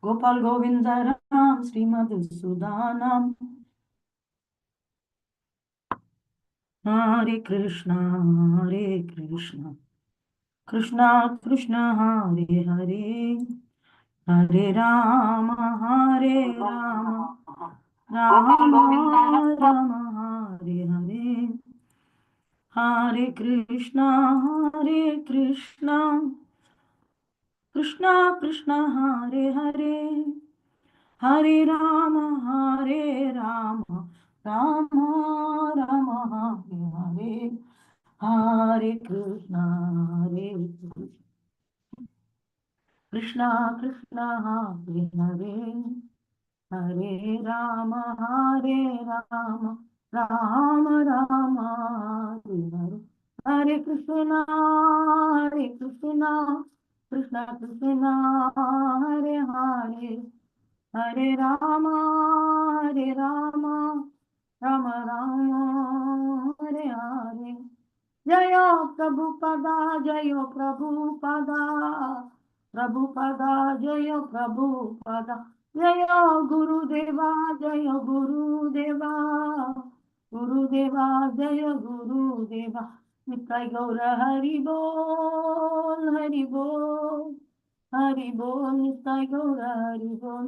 Gopal Govinda Ram Srimad Sudanam. Hare Krishna, Hare Krishna, Krishna Krishna, Hare Hare, Hare Rama, Hare Rama, Rama Rama, Hare Hare, Hare Krishna, Hare Krishna, Krishna Krishna, Hare Hare, Hare Rama, Hare Rama, Rama Rama, Hare Hare. Hare Krishna, Hare Krishna, Krishna, Hare Hare, Hare Rama, Hare Rama, Rama Rama, Hare Hare. Hare Krishna, Hare Krishna, Krishna Krishna, Hare Hare, Hare Rama, Hare Rama, Rama Rama, Hare Hare. जय प्रभुपदा जय प्रभुपदा प्रभुपदा जय प्रभुपदा जय गुरुदेवा जय गुरुदेवा गुरुदेवा जय गुरुदेवा निताय गौर हरि बोल हरि बोल निताय गौर हरि बोल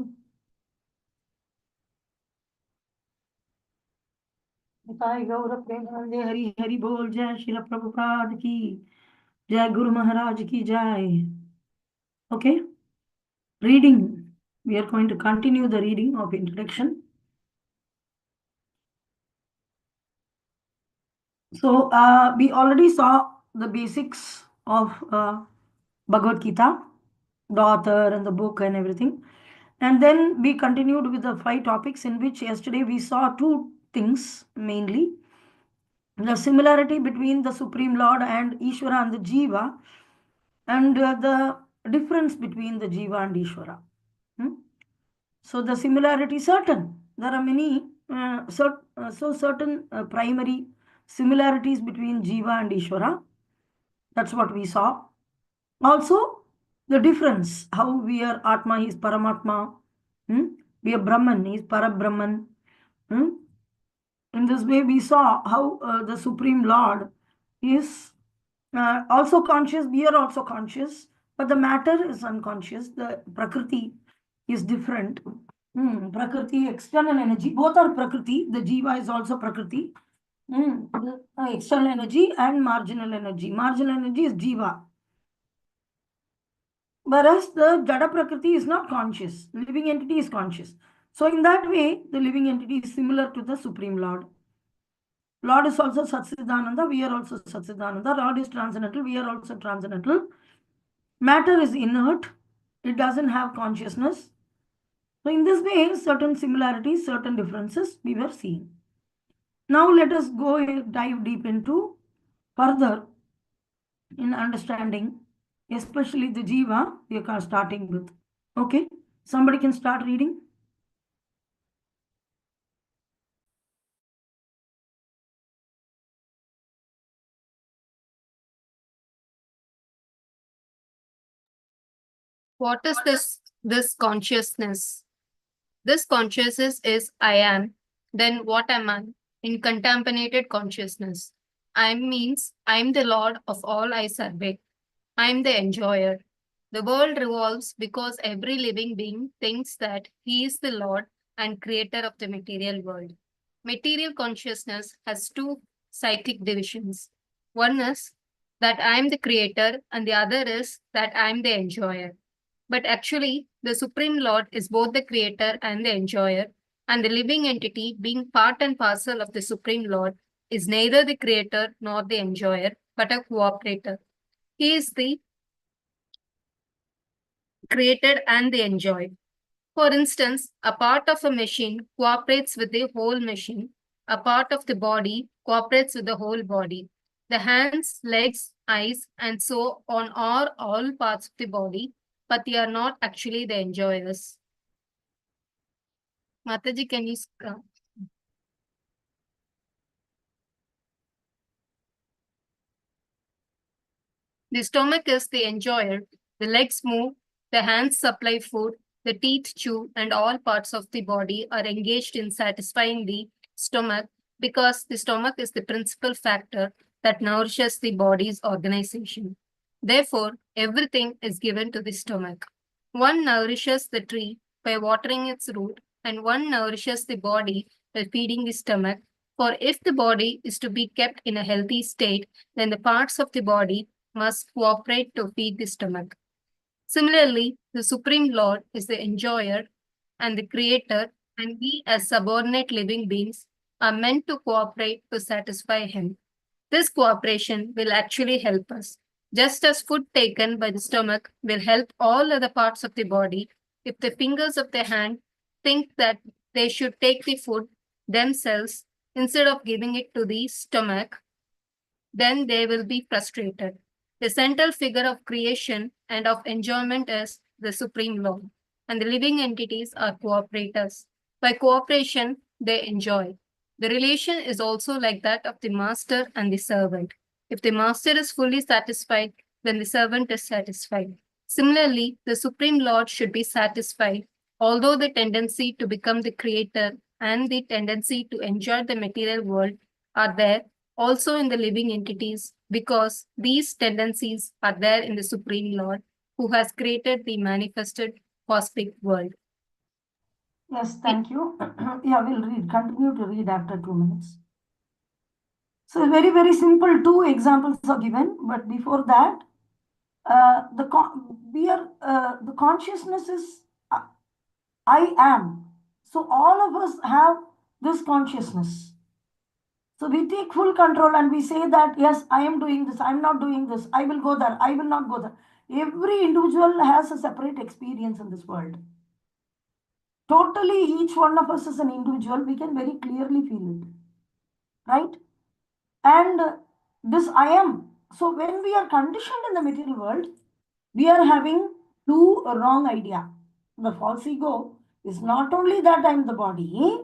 निताय गौर प्रेमानंदे हरि हरि बोल जय श्री प्रभुपाद की जय गुरु महाराज की जय. Okay, reading. We are going to continue the reading of introduction. So we already saw the basics of Bhagavad Gita, the author and the book and everything. And then we continued with the 5 topics, in which yesterday we saw 2 things mainly. The similarity between the Supreme Lord and Ishvara and the Jiva, and the difference between the Jiva and Ishvara. So the similarity is certain. There are many certain primary similarities between Jiva and Ishvara. That's what we saw. Also, the difference, how we are Atma, is Paramatma. We are Brahman, he is Parabrahman. In this way, we saw how the Supreme Lord is also conscious. We are also conscious, but the matter is unconscious. The Prakriti is different. Prakriti, external energy, both are Prakriti. The Jiva is also Prakriti. External energy and marginal energy. Marginal energy is Jiva. Whereas the Jada Prakriti is not conscious. Living entity is conscious. So in that way, the living entity is similar to the Supreme Lord. Lord is also Satsidananda. We are also Satsidananda. Lord is transcendental. We are also transcendental. Matter is inert. It doesn't have consciousness. So in this way, certain similarities, certain differences we were seeing. Now let us go dive deep into further in understanding, especially the Jiva we are starting with. Okay, somebody can start reading. What is this consciousness? This consciousness is I am. Then what am I? In contaminated consciousness. I means I am the Lord of all I survey. I am the enjoyer. The world revolves because every living being thinks that he is the Lord and creator of the material world. Material consciousness has 2 psychic divisions. One is that I am the creator, and the other is that I am the enjoyer. But actually, the Supreme Lord is both the creator and the enjoyer, and the living entity, being part and parcel of the Supreme Lord, is neither the creator nor the enjoyer, but a cooperator. He is the created and the enjoyed. For instance, a part of a machine cooperates with the whole machine. A part of the body cooperates with the whole body. The hands, legs, eyes, and so on are all parts of the body, but they are not actually the enjoyers. Mataji, can you The stomach is the enjoyer. The legs move. The hands supply food. The teeth chew and all parts of the body are engaged in satisfying the stomach because the stomach is the principal factor that nourishes the body's organization. Therefore, everything is given to the stomach. One nourishes the tree by watering its root, and one nourishes the body by feeding the stomach. For if the body is to be kept in a healthy state, then the parts of the body must cooperate to feed the stomach. Similarly, the Supreme Lord is the enjoyer and the creator, and we, as subordinate living beings, are meant to cooperate to satisfy Him. This cooperation will actually help us. Just as food taken by the stomach will help all other parts of the body, if the fingers of the hand think that they should take the food themselves instead of giving it to the stomach, then they will be frustrated. The central figure of creation and of enjoyment is the Supreme Lord, and the living entities are cooperators. By cooperation, they enjoy. The relation is also like that of the master and the servant. If the master is fully satisfied, then the servant is satisfied. Similarly, the Supreme Lord should be satisfied, although the tendency to become the creator and the tendency to enjoy the material world are there also in the living entities because these tendencies are there in the Supreme Lord who has created the manifested cosmic world. Yes, thank you. Yeah, we'll read. Continue to read after 2 minutes. So very, very simple. Two examples are given, but before that, the consciousness is I am. So all of us have this consciousness. So we take full control and we say that yes, I am doing this. I am not doing this. I will go there. I will not go there. Every individual has a separate experience in this world. Totally, each one of us is an individual. We can very clearly feel it, right? And this I am. So when we are conditioned in the material world, we are having two wrong idea. The false ego is not only that I am the body,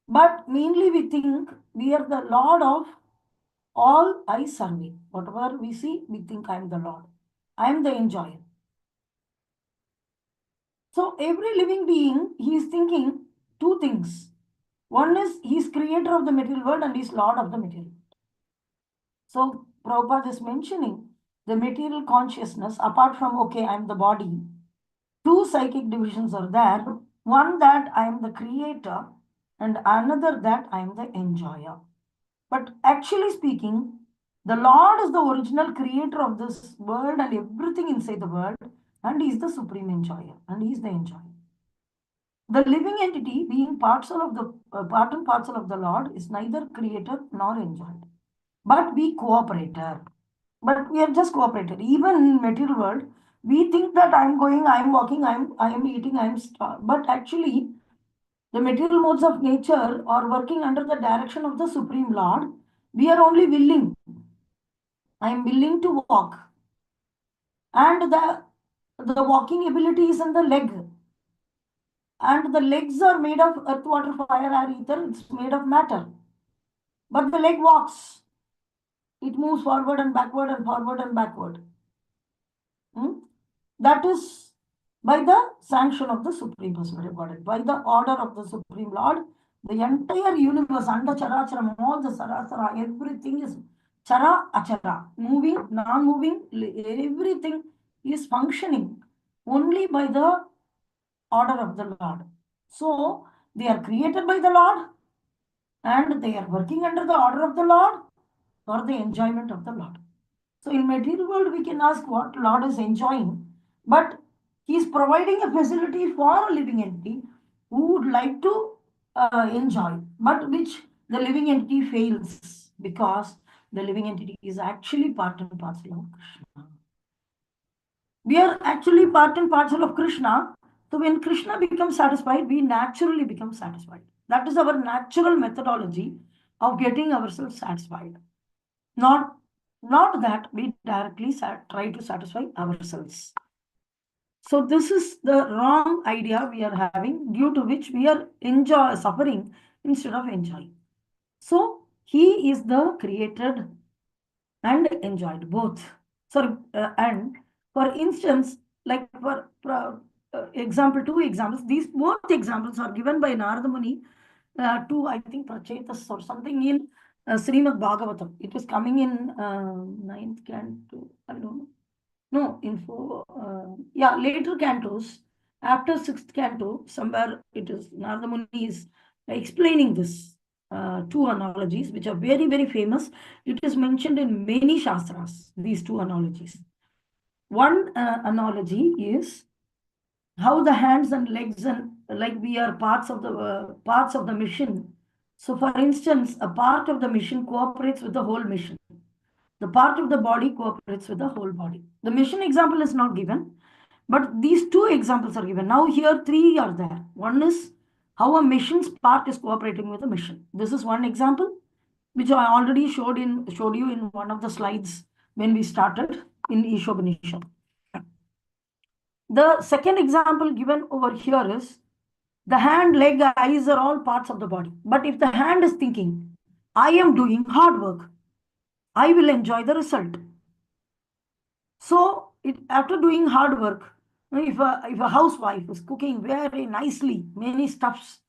but mainly we think we are the Lord of all I survey. Whatever we see, we think I am the Lord. I am the enjoyer. So every living being, he is thinking two things. One is he is creator of the material world and he is Lord of the material. So Prabhupada is mentioning the material consciousness, apart from, okay, I am the body, two psychic divisions are there. One that I am the creator and another that I am the enjoyer. But actually speaking, the Lord is the original creator of this world and everything inside the world, and He is the supreme enjoyer, and He is the enjoyer. The living entity, being parcel of the part and parcel of the Lord, is neither creator nor enjoyer, but we cooperator. But we are just cooperator. Even in material world, we think that I'm going, I'm walking, I am eating, but actually the material modes of nature are working under the direction of the Supreme Lord. We are only willing. I am willing to walk. And the walking ability is in the leg. And the legs are made of earth, water, fire, air, ether. It's made of matter. But the leg walks. It moves forward and backward and forward and backward. That is by the sanction of the Supreme Personality of Godhead, by the order of the Supreme Lord. The entire universe, under Characharam, all the Sarasara, everything is Chara Achara, moving, non-moving, everything is functioning only by the order of the Lord. So they are created by the Lord and they are working under the order of the Lord for the enjoyment of the Lord. So in material world, we can ask what Lord is enjoying, but He is providing a facility for a living entity who would like to enjoy, but which the living entity fails because the living entity is actually part and parcel of Krishna. We are actually part and parcel of Krishna. So when Krishna becomes satisfied, we naturally become satisfied. That is our natural methodology of getting ourselves satisfied. Not that we directly try to satisfy ourselves. So this is the wrong idea we are having, due to which we are suffering instead of enjoying. So He is the created and enjoyed both. So and for instance, like two examples. These both examples are given by Narada Muni to, I think, Prachetas or something in Srimad Bhagavatam. It is coming in ninth canto. I don't know. No, in four, yeah, later cantos. After sixth canto, somewhere it is Narada Muni is explaining this two analogies, which are very, very famous. It is mentioned in many shastras, these two analogies. One analogy is how the hands and legs and like we are parts of the mission. So, for instance, a part of the mission cooperates with the whole mission. The part of the body cooperates with the whole body. The mission example is not given, but these two examples are given. Now here three are there. One is how a mission's part is cooperating with the mission. This is one example, which I already showed you in one of the slides when we started in Ishopanishad. The second example given over here is the hand, leg, eyes are all parts of the body. But if the hand is thinking, I am doing hard work, I will enjoy the result. So, after doing hard work, if a housewife is cooking very nicely, many stuffs,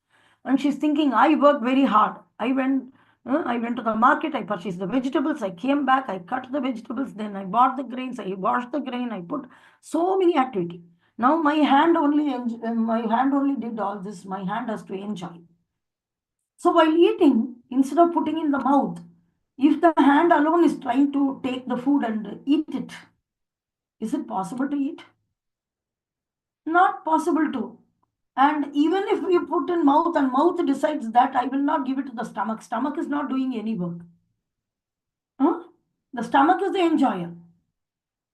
and she's thinking, I work very hard. I went to the market, I purchased the vegetables, I came back, I cut the vegetables, then I bought the grains, I washed the grain, I put so many activity. Now my hand only did all this. My hand has to enjoy. So while eating, instead of putting in the mouth, if the hand alone is trying to take the food and eat it, is it possible to eat? Not possible to. And even if we put in mouth and mouth decides that I will not give it to the stomach, stomach is not doing any work. Huh? The stomach is the enjoyer.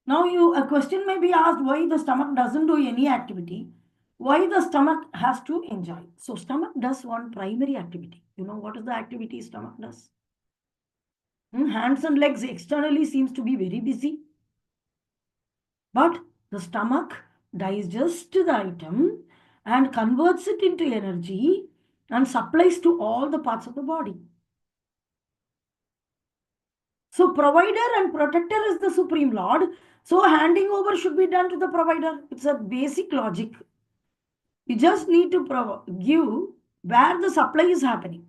Now a question may be asked why the stomach doesn't do any activity. Why the stomach has to enjoy? So stomach does one primary activity. You know what is the activity stomach does? Hands and legs externally seems to be very busy. But the stomach digests the item and converts it into energy and supplies to all the parts of the body. So provider and protector is the Supreme Lord. So handing over should be done to the provider. It's a basic logic. You just need to give where the supply is happening.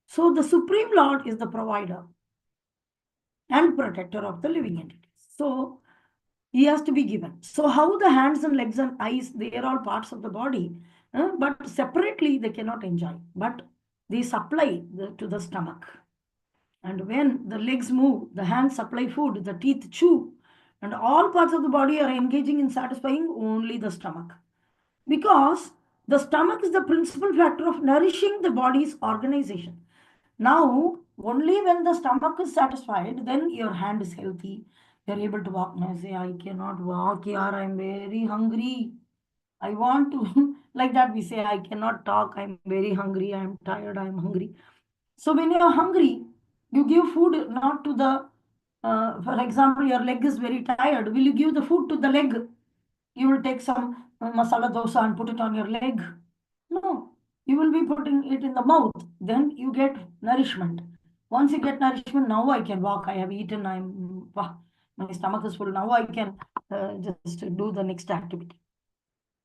So the Supreme Lord is the provider and protector of the living entities. So he has to be given. So how the hands and legs and eyes, they are all parts of the body, but separately they cannot enjoy. But they supply to the stomach. And when the legs move, the hands supply food, the teeth chew, and all parts of the body are engaging in satisfying only the stomach. Because the stomach is the principal factor of nourishing the body's organization. Now, only when the stomach is satisfied, then your hand is healthy. You're able to walk. Now, say, I cannot walk here. I'm very hungry. I want to, like that, we say, I cannot talk. I'm very hungry. I'm tired. I'm hungry. So, when you're hungry, you give food not to the, for example, your leg is very tired. Will you give the food to the leg? You will take some masala dosa and put it on your leg. No, you will be putting it in the mouth. Then you get nourishment. Once you get nourishment, now I can walk. I have eaten. My stomach is full. Now I can just do the next activity.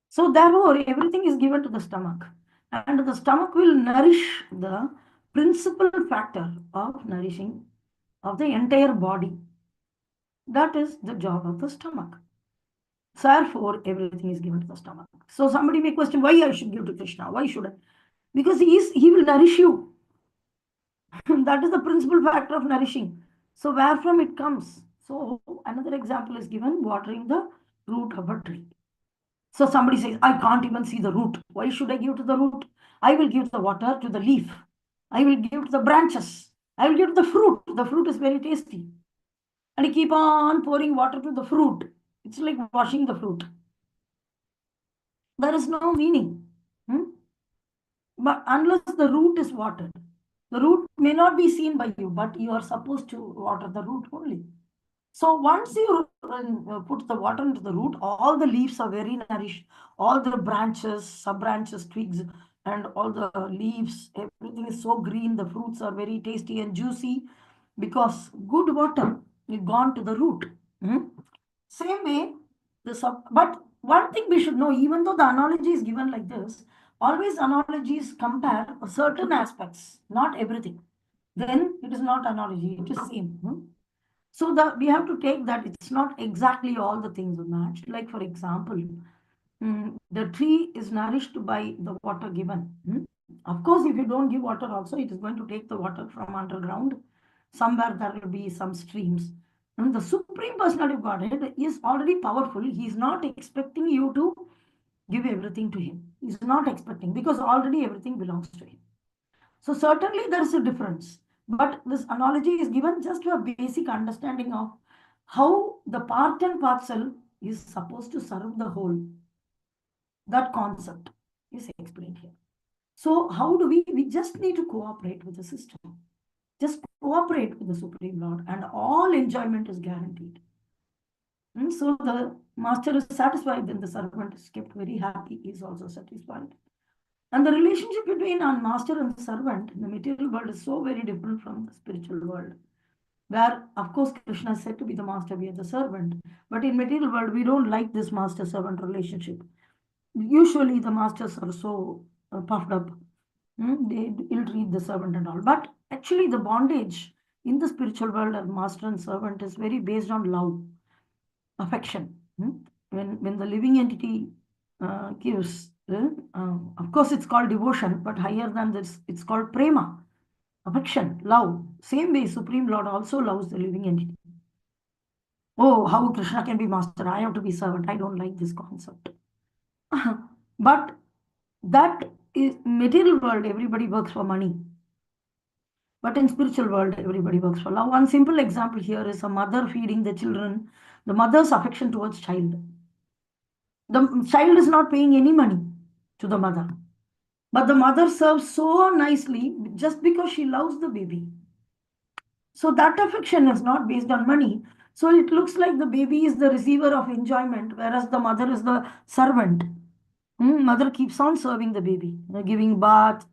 So therefore, everything is given to the stomach. And the stomach will nourish the principal factor of nourishing of the entire body. That is the job of the stomach. So therefore, everything is given to the stomach. So somebody may question why I should give to Krishna. Why should I? Because he will nourish you. That is the principal factor of nourishing. So where from it comes? So another example is given, watering the root of a tree. So somebody says, I can't even see the root. Why should I give to the root? I will give the water to the leaf. I will give to the branches. I will give to the fruit. The fruit is very tasty. And I keep on pouring water to the fruit. It's like washing the fruit. There is no meaning. But unless the root is watered, the root may not be seen by you, but you are supposed to water the root only. So once you put the water into the root, all the leaves are very nourished. All the branches, sub-branches, twigs, and all the leaves, everything is so green. The fruits are very tasty and juicy because good water is gone to the root. Same way, but one thing we should know, even though the analogy is given like this, always analogies compare certain aspects, not everything. Then it is not analogy, it is same. So we have to take that it's not exactly all the things are matched. Like for example, the tree is nourished by the water given. Of course, if you don't give water also, it is going to take the water from underground. Somewhere there will be some streams. And the Supreme Personality of Godhead is already powerful. He is not expecting you to give everything to him. He is not expecting because already everything belongs to him. So certainly there is a difference. But this analogy is given just to a basic understanding of how the part and parcel is supposed to serve the whole. That concept is explained here. So how do we just need to cooperate with the system. Just cooperate with the Supreme Lord and all enjoyment is guaranteed. So the master is satisfied, then the servant is kept very happy, he is also satisfied. And the relationship between a master and servant in the material world is so very different from the spiritual world, where, of course, Krishna is said to be the master, we are the servant. But in material world, we don't like this master-servant relationship. Usually, the masters are so puffed up. They ill-treat the servant and all. But actually, the bondage in the spiritual world of master and servant is very based on love, affection. When the living entity gives, of course, it's called devotion, but higher than this, it's called prema, affection, love. Same way, Supreme Lord also loves the living entity. Oh, how Krishna can be master? I have to be servant. I don't like this concept. But that is material world, everybody works for money. But in spiritual world, everybody works for love. One simple example here is a mother feeding the children, the mother's affection towards child. The child is not paying any money to the mother, but the mother serves so nicely just because she loves the baby. So that affection is not based on money. So it looks like the baby is the receiver of enjoyment, whereas the mother is the servant. Mother keeps on serving the baby, giving bath,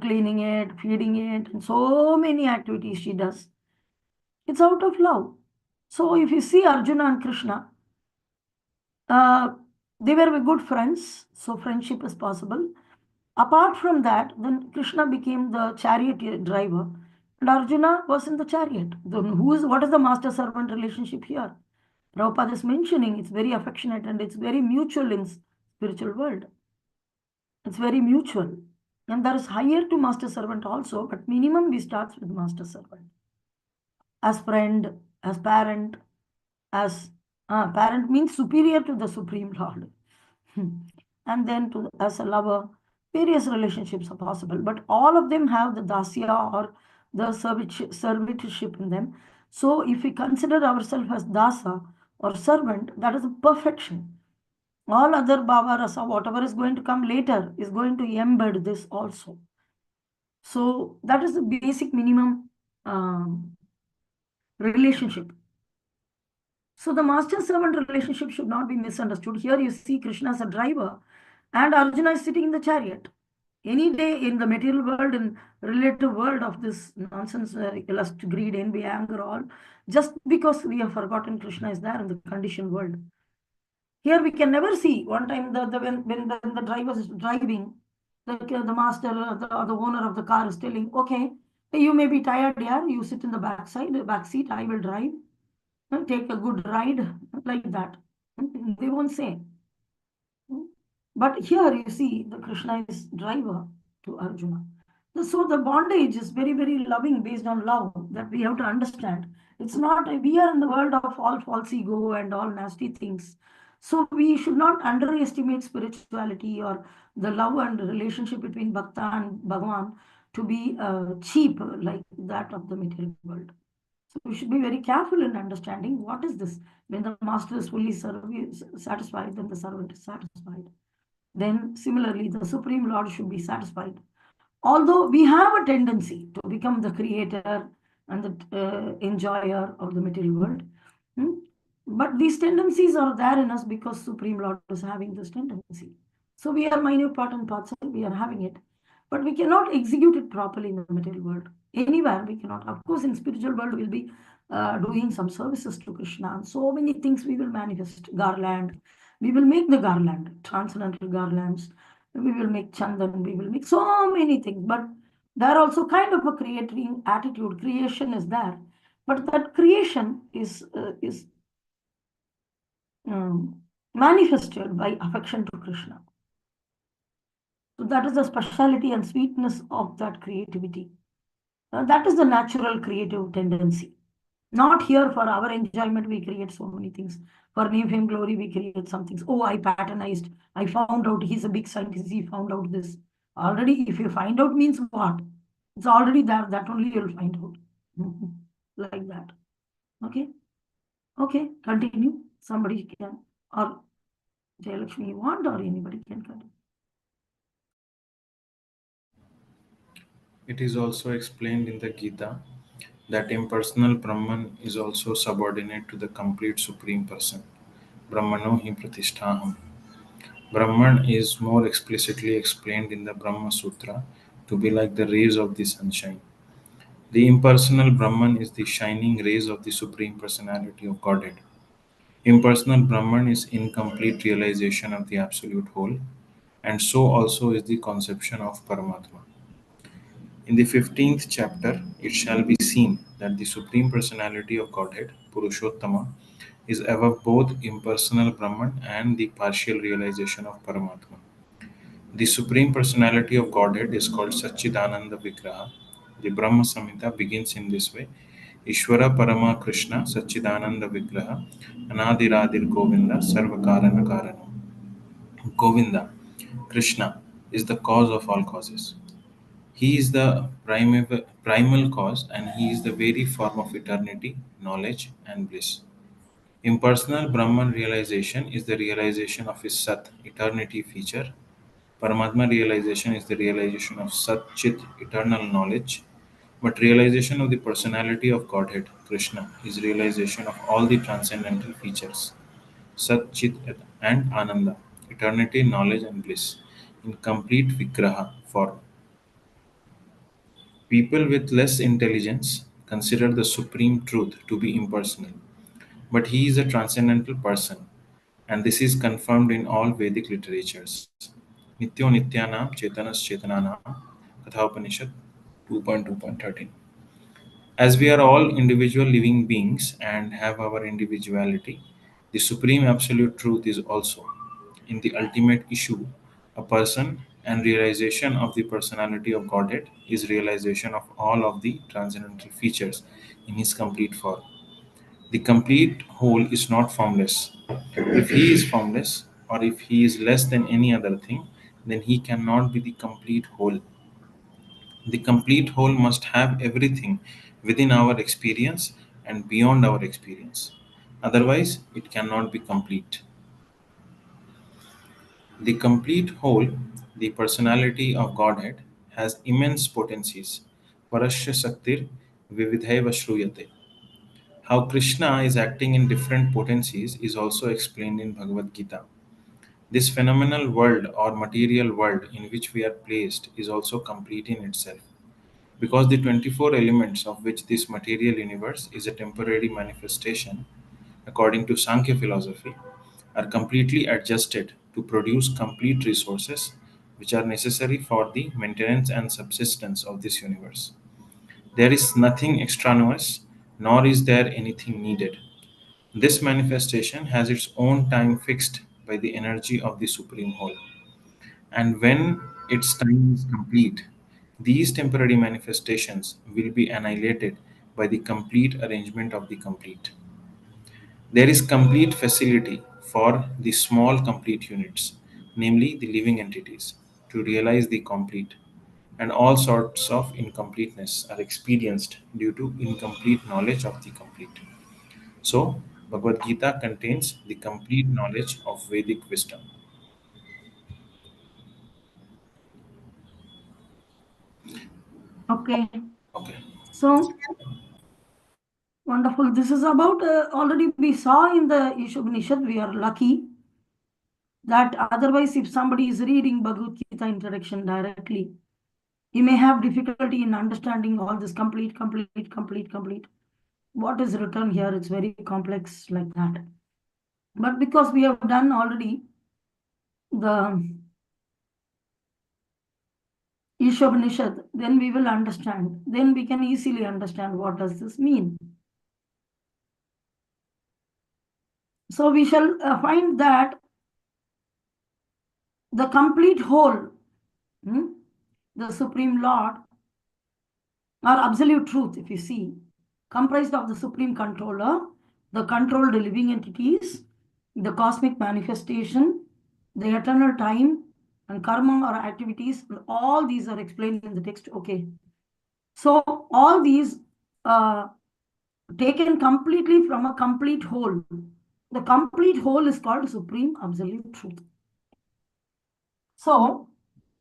cleaning it, feeding it, and so many activities she does. It's out of love. So if you see Arjuna and Krishna, uh, they were good friends, so friendship is possible. Apart from that, then Krishna became the chariot driver, and Arjuna was in the chariot. Then what is the master-servant relationship here? Prabhupada is mentioning it's very affectionate and it's very mutual in spiritual world. It's very mutual. And there is higher to master-servant also, but minimum we start with master-servant. As friend, as parent, as parent means superior to the Supreme Lord. And then as a lover, various relationships are possible, but all of them have the dasya or the servitorship in them. So if we consider ourselves as dasa or servant, that is a perfection. All other bhava rasa, whatever is going to come later, is going to embed this also. So that is the basic minimum relationship. So the master-servant relationship should not be misunderstood. Here you see Krishna as a driver and Arjuna is sitting in the chariot. Any day in the material world and relative world of this nonsense, lust, greed, envy, anger, all, just because we have forgotten Krishna is there in the conditioned world. Here we can never see. One time when the driver is driving, the master, the owner of the car is telling, okay, you may be tired, yeah, you sit in the back seat, I will drive and take a good ride like that. They won't say. But here you see the Krishna is driver to Arjuna. So the bondage is very, very loving based on love that we have to understand. It's not, we are in the world of all false ego and all nasty things. So we should not underestimate spirituality or the love and relationship between Bhakta and Bhagavan to be cheap like that of the material world. So we should be very careful in understanding what is this. When the master is fully satisfied, then the servant is satisfied. Then similarly, the Supreme Lord should be satisfied. Although we have a tendency to become the creator and the enjoyer of the material world, but these tendencies are there in us because Supreme Lord is having this tendency. So we are minute part and parcel, we are having it, but we cannot execute it properly in the material world. Anywhere we cannot. Of course, in spiritual world, we'll be doing some services to Krishna, and so many things we will manifest. Garland, We will make the garland, transcendental garlands. We will make chandan. We will make so many things. But there also kind of a creating attitude. Creation is there, but that creation is manifested by affection to Krishna. So that is the speciality and sweetness of that creativity. That is the natural creative tendency. Not here for our enjoyment, we create so many things. For name, fame, glory, we create some things. Oh, I patternized. I found out he's a big scientist. He found out this. Already, if you find out means what? It's already there. That only you'll find out. Like that. Okay. Okay. Continue. Somebody can. Or Jayalakshmi, you want, or anybody can continue. It is also explained in the Gita that impersonal Brahman is also subordinate to the complete Supreme Person. Brahmano hi pratisthaham. Brahman is more explicitly explained in the Brahma Sutra to be like the rays of the sunshine. The impersonal Brahman is the shining rays of the Supreme Personality of Godhead. Impersonal Brahman is incomplete realization of the Absolute Whole, and so also is the conception of Paramatma. In the 15th chapter, it shall be seen that the Supreme Personality of Godhead, Purushottama, is above both impersonal Brahman and the partial realization of Paramatma. The Supreme Personality of Godhead is called Satchidananda Vigraha. The Brahma Samhita begins in this way: Ishvara Parama Krishna Satchidananda Vigraha Anadiradir Govinda Sarvakarana Karana. Govinda, Krishna, is the cause of all causes. He is the primal cause, and he is the very form of eternity, knowledge, and bliss. Impersonal Brahman realization is the realization of his Sat, eternity feature. Paramatma realization is the realization of Sat Chit, eternal knowledge. But realization of the personality of Godhead, Krishna, is realization of all the transcendental features. Sat Chit and Ananda, eternity, knowledge, and bliss, in complete Vigraha form. People with less intelligence consider the supreme truth to be impersonal, but he is a transcendental person, and this is confirmed in all Vedic literatures. Nityo Nityanam Chetanas Chetananam Katha 2.2.13. As we are all individual living beings and have our individuality, the supreme absolute truth is also, in the ultimate issue, a person, and realization of the personality of Godhead is realization of all of the transcendental features in his complete form. The complete whole is not formless. If he is formless, or if he is less than any other thing, then he cannot be the complete whole. The complete whole must have everything within our experience and beyond our experience. Otherwise, it cannot be complete. The complete whole, the personality of Godhead, has immense potencies. Parasya Saktir Vividhaiva Shruyate. How Krishna is acting in different potencies is also explained in Bhagavad Gita. This phenomenal world or material world in which we are placed is also complete in itself. Because the 24 elements of which this material universe is a temporary manifestation, according to Sankhya philosophy, are completely adjusted to produce complete resources which are necessary for the maintenance and subsistence of this universe. There is nothing extraneous, nor is there anything needed. This manifestation has its own time fixed by the energy of the Supreme Whole. And when its time is complete, these temporary manifestations will be annihilated by the complete arrangement of the complete. There is complete facility for the small complete units, namely the living entities, to realize the complete, and all sorts of incompleteness are experienced due to incomplete knowledge of the complete. So, Bhagavad Gita contains the complete knowledge of Vedic wisdom. Okay. Okay. So wonderful. This is about already we saw in the Ishopanishad. We are lucky that otherwise, if somebody is reading Bhagavad Gita introduction directly, he may have difficulty in understanding all this complete. What is written here? It's very complex like that. But because we have done already the Ishopanishad, then we will understand. Then we can easily understand what does this mean. So we shall find that the complete whole, the Supreme Lord, or absolute truth, if you see, comprised of the Supreme Controller, the controlled living entities, the cosmic manifestation, the eternal time, and karma or activities, all these are explained in the text. Okay. So all these taken completely from a complete whole. The complete whole is called Supreme Absolute Truth. So,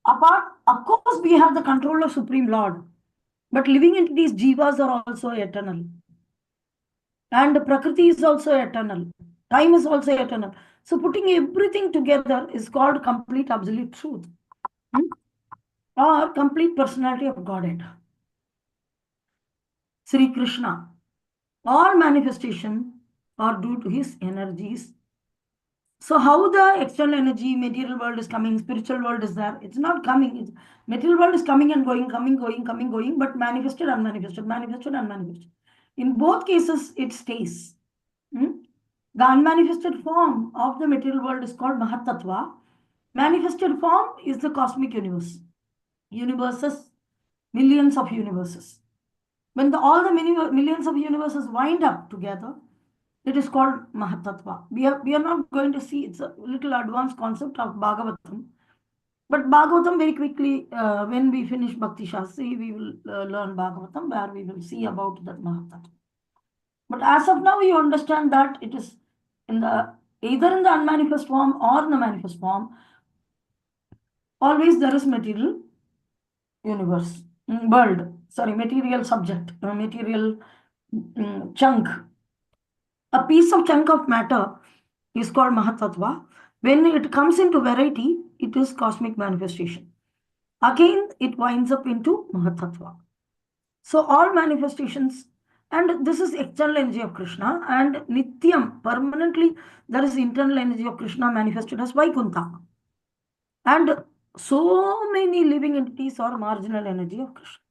apart, of course, we have the control of Supreme Lord, but living entities, jivas, are also eternal. And Prakriti is also eternal. Time is also eternal. So, putting everything together is called complete absolute truth, or complete personality of Godhead. Sri Krishna. All manifestation are due to his energies. So how the external energy, material world is coming, spiritual world is there? It's not coming. It's, material world is coming and going, coming, going, coming, going, but manifested, unmanifested, manifested, unmanifested. In both cases, it stays. The unmanifested form of the material world is called Mahatattva. Manifested form is the cosmic universe. Universes, millions of universes. When all the millions of universes wind up together, it is called Mahatattva. We are not going to see, it's a little advanced concept of Bhagavatam. But Bhagavatam, very quickly, when we finish Bhakti Shastri, we will learn Bhagavatam, where we will see about that Mahatattva. But as of now, you understand that it is in the either in the unmanifest form or in the manifest form. Always there is material universe, world, sorry, material subject, material chunk. A piece of chunk of matter is called Mahatattva. When it comes into variety, it is cosmic manifestation. Again, it winds up into Mahatattva. So all manifestations, and this is external energy of Krishna, and Nityam, permanently, there is internal energy of Krishna manifested as Vaikuntha. And so many living entities are marginal energy of Krishna.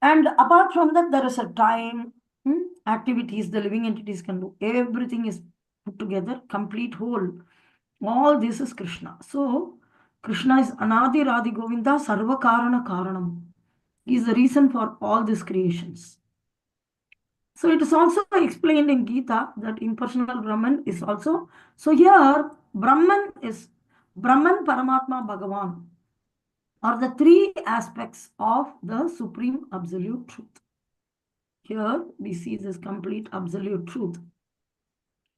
And apart from that, there is a time, activities the living entities can do. Everything is put together, complete whole. All this is Krishna. So, Krishna is Anadi Radhi Govinda Sarva Karana Karanam. He is the reason for all these creations. So, it is also explained in Gita that impersonal Brahman is also. So, here, Brahman is Brahman, Paramatma, Bhagavan are the three aspects of the Supreme Absolute Truth. Here we see this complete absolute truth.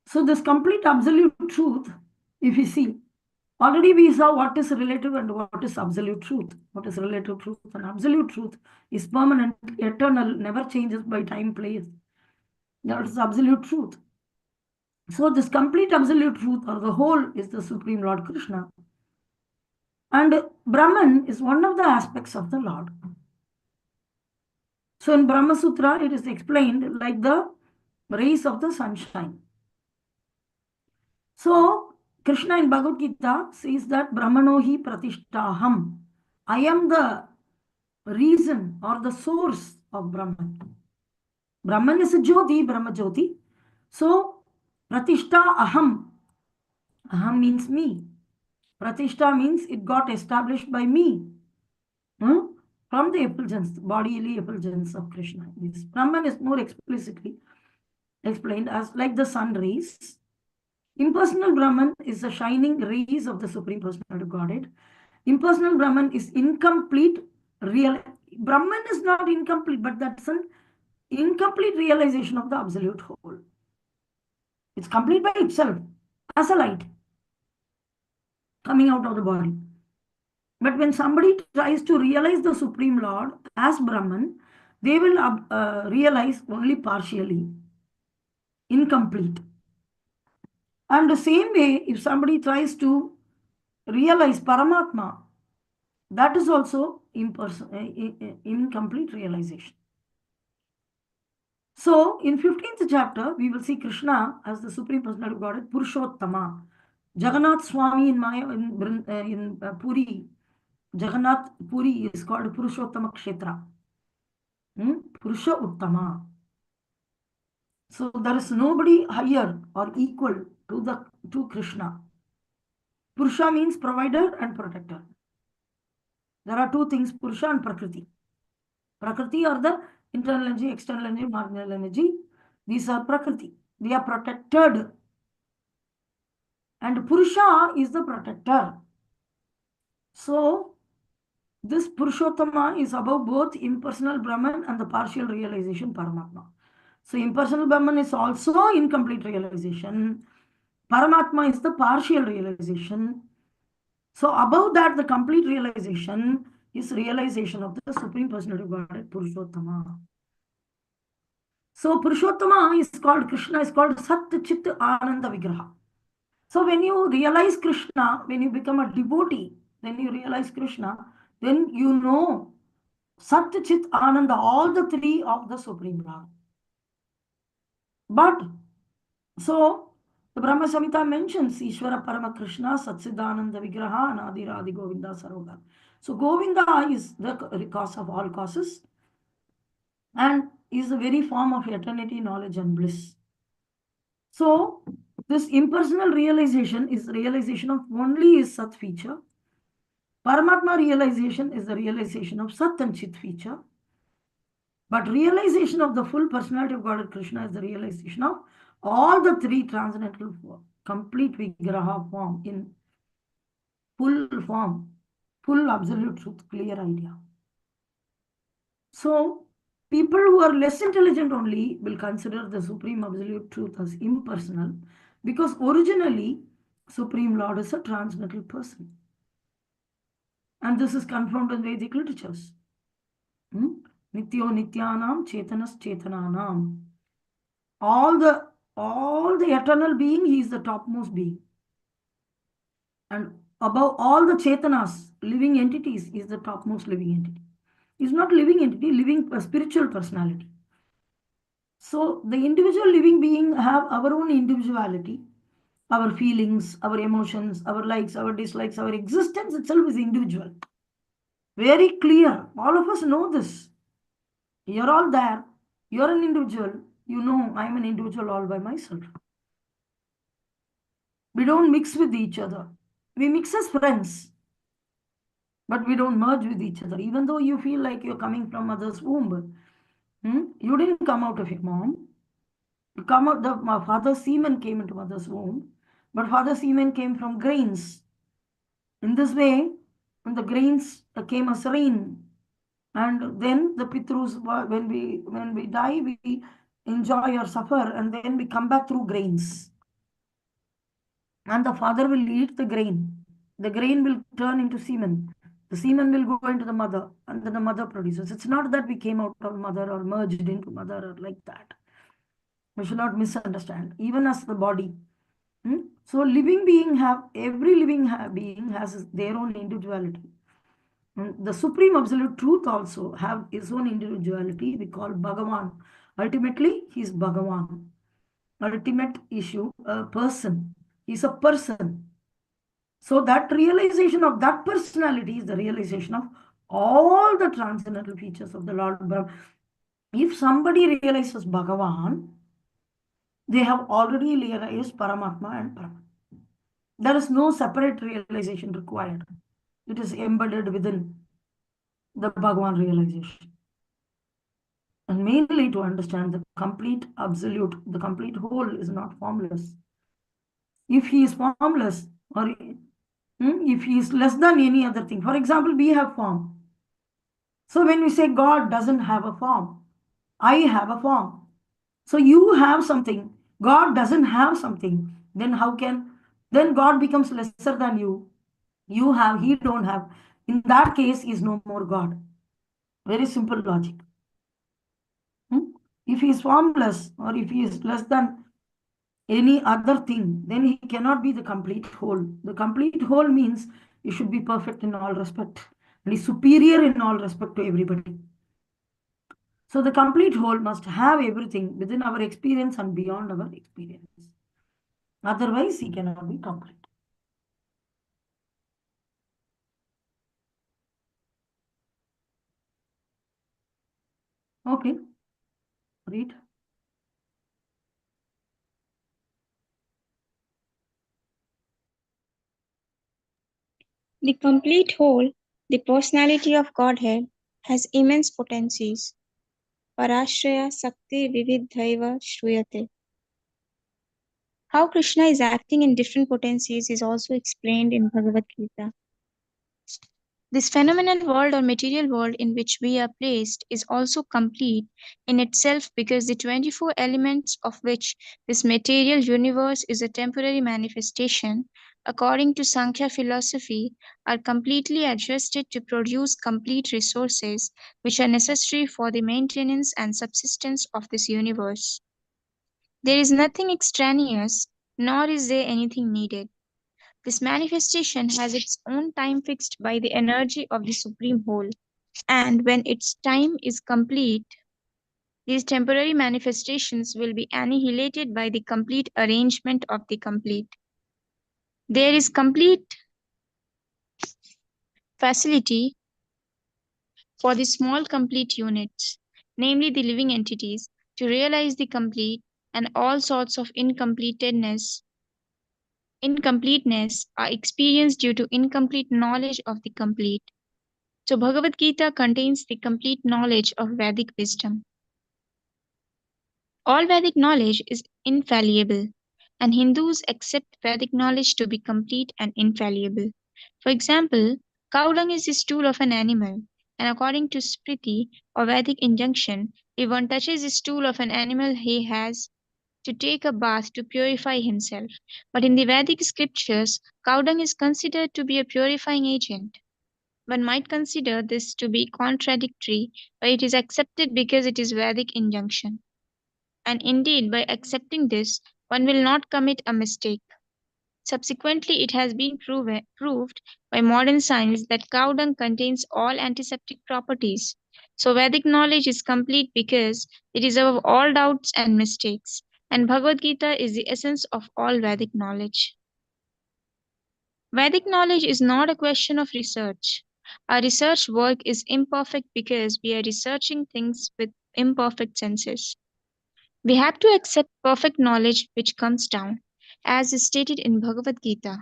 So this complete absolute truth, if you see, already we saw what is relative and what is absolute truth. What is relative truth and absolute truth is permanent, eternal, never changes by time, place. That is absolute truth. So this complete absolute truth or the whole is the Supreme Lord Krishna. And Brahman is one of the aspects of the Lord. So in Brahma Sutra, it is explained like the rays of the sunshine. So Krishna in Bhagavad Gita says that Brahmano hi pratishtaham. I am the reason or the source of Brahman. Brahman is a Jyoti, Brahma Jyoti. So Pratishta aham. Aham means me. Pratishta means it got established by me. From the effulgence, bodily effulgence of Krishna. This Brahman is more explicitly explained as like the sun rays. Impersonal Brahman is the shining rays of the Supreme Personality of Godhead. Impersonal Brahman is incomplete real. Brahman is not incomplete, but that's an incomplete realization of the absolute whole. It's complete by itself as a light coming out of the body. But when somebody tries to realize the Supreme Lord as Brahman, they will realize only partially, incomplete. And the same way, if somebody tries to realize Paramatma, that is also incomplete realization. So, in 15th chapter, we will see Krishna as the Supreme Personality of Godhead, Purushottama. Jagannath Swami in Maya, in Puri, Jagannath Puri is called Purushottama Kshetra. Purusha Uttama. So there is nobody higher or equal to Krishna. Purusha means provider and protector. There are two things, Purusha and Prakriti. Prakriti are the internal energy, external energy, marginal energy. These are Prakriti. They are protected. And Purusha is the protector. So this Purushottama is above both impersonal Brahman and the partial realization Paramatma. So impersonal Brahman is also incomplete realization. Paramatma is the partial realization. So above that, the complete realization is realization of the Supreme Personality of Godhead, Purushottama. So Purushottama is called, Krishna is called Sat Chit Ananda Vigraha. So when you realize Krishna, when you become a devotee, then you realize Krishna, then you know Sat Chit Ananda, all the three of the Supreme Lord. But so the Brahma Samhita mentions Ishvara Parama Krishna Satsidananda Vigraha Anadi Radhi Govinda Saroga. So Govinda is the cause of all causes and is the very form of eternity, knowledge and bliss. So this impersonal realization is realization of only his Sat feature. Paramatma realization is the realization of Sat and Chit feature. But realization of the full personality of God Krishna is the realization of all the three transcendental complete Vigraha form in full form, full absolute truth, clear idea. So people who are less intelligent only will consider the Supreme Absolute Truth as impersonal because originally Supreme Lord is a transcendental person. And this is confirmed in Vedic literatures. Nityo Nityanam Chetanas Chetananam. All the eternal being, he is the topmost being. And above all the Chetanas, living entities, is the topmost living entity. Is not living entity, living spiritual personality. So the individual living being have our own individuality, our feelings, our emotions, our likes, our dislikes, our existence itself is individual. Very clear. All of us know this. You're all there. You're an individual. You know I'm an individual all by myself. We don't mix with each other. We mix as friends, but we don't merge with each other. Even though you feel like you're coming from mother's womb, you didn't come out of your mom. You come out, the father's semen came into mother's womb, but father's semen came from grains. In this way, when the grains came as rain, and then the pitrus, when we die, we enjoy or suffer, and then we come back through grains. And the father will eat the grain. The grain will turn into semen. The semen will go into the mother, and then the mother produces. It's not that we came out of mother or merged into mother or like that. We should not misunderstand. Even as the body. So living being every living being has their own individuality. The Supreme Absolute Truth also have his own individuality. We call Bhagavan. Ultimately, he is Bhagavan. Ultimate issue, a person. He's a person. So that realization of that personality is the realization of all the transcendental features of the Lord Brahma. If somebody realizes Bhagavan, they have already realized Paramatma and Brahman. There is no separate realization required. It is embedded within the Bhagavan realization. And mainly to understand the complete absolute, the complete whole is not formless. If he is formless, or if he is less than any other thing, for example, we have form. So when we say God doesn't have a form, I have a form. So you have something, God doesn't have something, then then God becomes lesser than you. You have, he don't have. In that case, is no more God. Very simple logic. If he is formless or if he is less than any other thing, then he cannot be the complete whole. The complete whole means he should be perfect in all respect and is superior in all respect to everybody. So the complete whole must have everything within our experience and beyond our experience. Otherwise, he cannot be complete. Okay, read. The complete whole, the personality of Godhead, has immense potencies. Parashraya Sakti Vividhaiva Shruyate. How Krishna is acting in different potencies is also explained in Bhagavad Gita. This phenomenal world or material world in which we are placed is also complete in itself because the 24 elements of which this material universe is a temporary manifestation, according to Sankhya philosophy, are completely adjusted to produce complete resources which are necessary for the maintenance and subsistence of this universe. There is nothing extraneous, nor is there anything needed. This manifestation has its own time fixed by the energy of the Supreme Whole, and when its time is complete, these temporary manifestations will be annihilated by the complete arrangement of the complete. There is complete facility for the small complete units, namely the living entities, to realize the complete, and all sorts of incompleteness are experienced due to incomplete knowledge of the complete. So, Bhagavad Gita contains the complete knowledge of Vedic wisdom. All Vedic knowledge is infallible, and Hindus accept Vedic knowledge to be complete and infallible. For example, cow dung is the stool of an animal, and according to Smriti or Vedic injunction, if one touches the stool of an animal, he has to take a bath to purify himself. But in the Vedic scriptures, cow dung is considered to be a purifying agent. One might consider this to be contradictory, but it is accepted because it is Vedic injunction. And indeed, by accepting this, one will not commit a mistake. Subsequently, it has been proved by modern science that cow dung contains all antiseptic properties. So, Vedic knowledge is complete because it is above all doubts and mistakes. And Bhagavad Gita is the essence of all Vedic knowledge. Vedic knowledge is not a question of research. Our research work is imperfect because we are researching things with imperfect senses. We have to accept perfect knowledge which comes down, as is stated in Bhagavad Gita,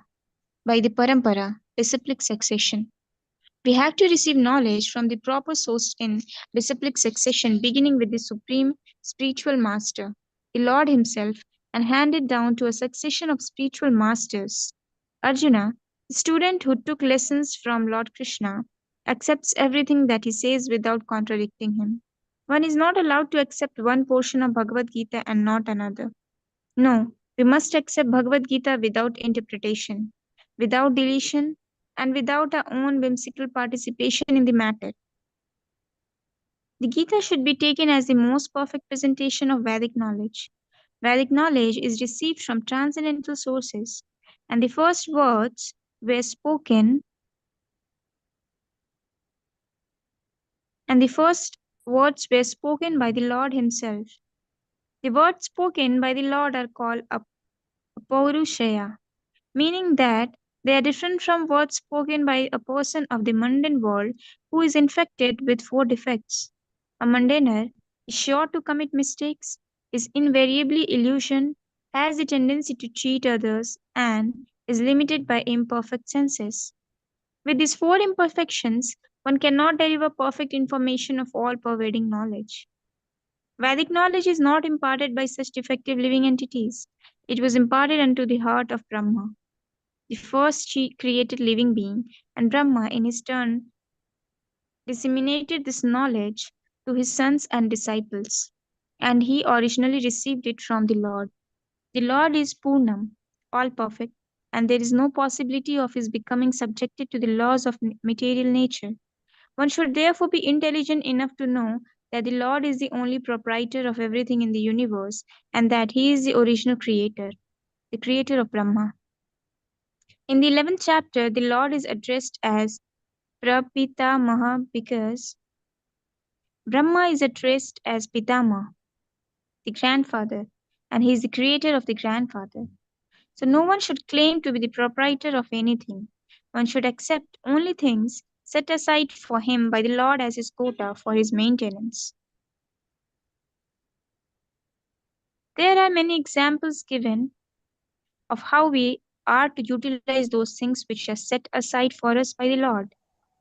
by the parampara, disciplic succession. We have to receive knowledge from the proper source in disciplic succession, beginning with the supreme spiritual master, the Lord Himself, and hand it down to a succession of spiritual masters. Arjuna, the student who took lessons from Lord Krishna, accepts everything that he says without contradicting him. One is not allowed to accept one portion of Bhagavad Gita and not another. No, we must accept Bhagavad Gita without interpretation, without deletion, and without our own whimsical participation in the matter. The Gita should be taken as the most perfect presentation of Vedic knowledge. Vedic knowledge is received from transcendental sources, and the first words were spoken by the Lord Himself. The words spoken by the Lord are called Apaurushaya, meaning that they are different from words spoken by a person of the mundane world who is infected with four defects. A mundaner is sure to commit mistakes, is invariably illusion, has the tendency to cheat others, and is limited by imperfect senses. With these four imperfections, one cannot derive perfect information of all pervading knowledge. Vedic knowledge is not imparted by such defective living entities. It was imparted unto the heart of Brahma, the first created living being, and Brahma, in his turn, disseminated this knowledge to his sons and disciples. And he originally received it from the Lord. The Lord is Purnam, all perfect, and there is no possibility of his becoming subjected to the laws of material nature. One should therefore be intelligent enough to know that the Lord is the only proprietor of everything in the universe, and that he is the original creator, the creator of Brahma. In the 11th chapter, the Lord is addressed as Prapitamaha because Brahma is addressed as Pitama, the grandfather, and he is the creator of the grandfather. So no one should claim to be the proprietor of anything. One should accept only things set aside for him by the Lord as his quota for his maintenance. There are many examples given of how we are to utilize those things which are set aside for us by the Lord.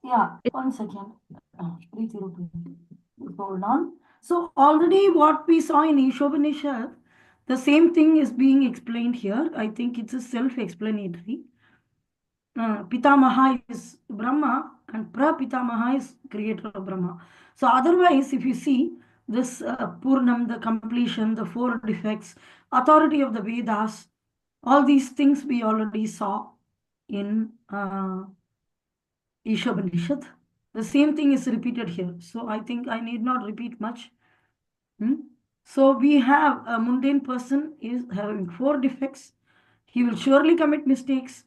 Yeah, 1 second. Preeti, please hold on. So already what we saw in Ishopanishad, the same thing is being explained here. I think it's a self-explanatory. Pitamaha is Brahma and Prapitamaha is creator of Brahma. So otherwise, if you see this Purnam, the completion, the four defects, authority of the Vedas, all these things we already saw in Ishopanishad. The same thing is repeated here. So I think I need not repeat much. So we have a mundane person is having four defects. He will surely commit mistakes,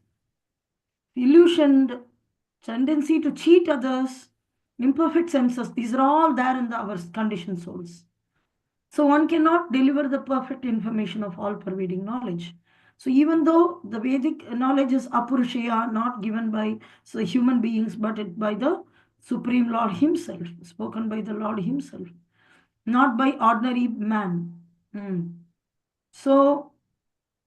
illusioned, tendency to cheat others, imperfect senses. These are all there in our conditioned souls. So one cannot deliver the perfect information of all pervading knowledge. So even though the Vedic knowledge is apurushaya, not given by human beings, but by the Supreme Lord Himself, spoken by the Lord Himself, not by ordinary man. So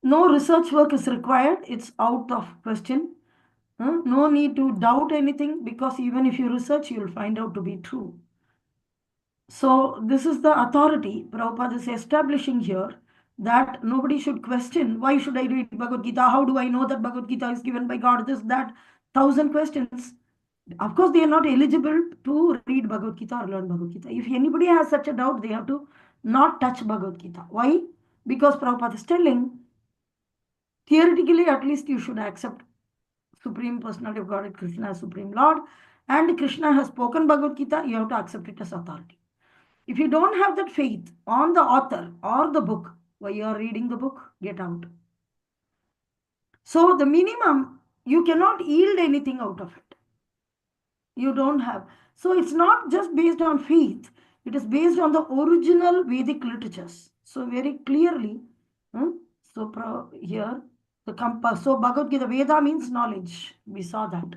no research work is required. It's out of question. No need to doubt anything, because even if you research, you will find out to be true. So this is the authority Prabhupada is establishing here, that nobody should question, why should I read Bhagavad Gita? How do I know that Bhagavad Gita is given by God? This, that, 1,000 questions. Of course, they are not eligible to read Bhagavad Gita or learn Bhagavad Gita. If anybody has such a doubt, they have to not touch Bhagavad Gita. Why? Because Prabhupada is telling, theoretically, at least you should accept Supreme Personality of Godhead, Krishna as Supreme Lord, and Krishna has spoken Bhagavad Gita, you have to accept it as authority. If you don't have that faith on the author or the book, while you are reading the book, get out. So the minimum, you cannot yield anything out of it. You don't have. So it's not just based on faith. It is based on the original Vedic literatures. So very clearly, here, so Bhagavad Gita, Veda means knowledge. We saw that.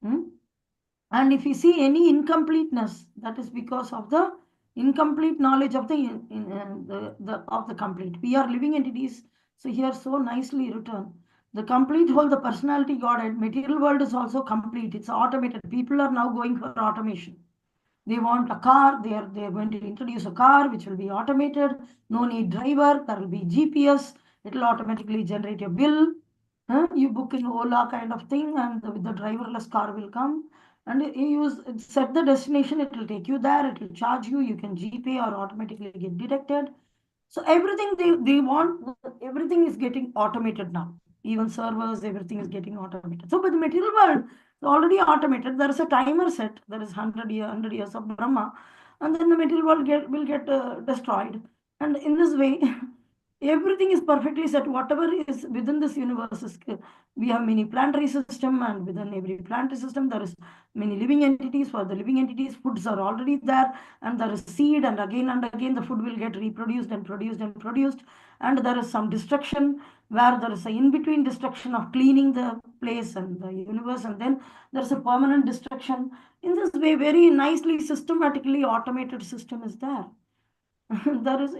And if you see any incompleteness, that is because of the incomplete knowledge of the complete. We are living entities. So here so nicely written. The complete whole, the personality Godhead, material world is also complete. It's automated. People are now going for automation. They want a car. They are going to introduce a car which will be automated. No need driver. There will be GPS. It will automatically generate your bill. You book in Ola kind of thing, and the driverless car will come. And you set the destination, it will take you there, it will charge you, you can GPay or automatically get deducted. So everything they want, everything is getting automated now. Even servers, everything is getting automated. So, but the material world is already automated. There is a timer set. There is 100 years of Brahma, and then the material world will get destroyed. And in this way, everything is perfectly set. Whatever is within this universe is, we have many planetary system, and within every planetary system there is many living entities. For the living entities, foods are already there, and there is seed, and again the food will get reproduced and produced, and there is some destruction where there is an in-between destruction of cleaning the place and the universe, and then there's a permanent destruction. In this way, very nicely systematically automated system is there. There is,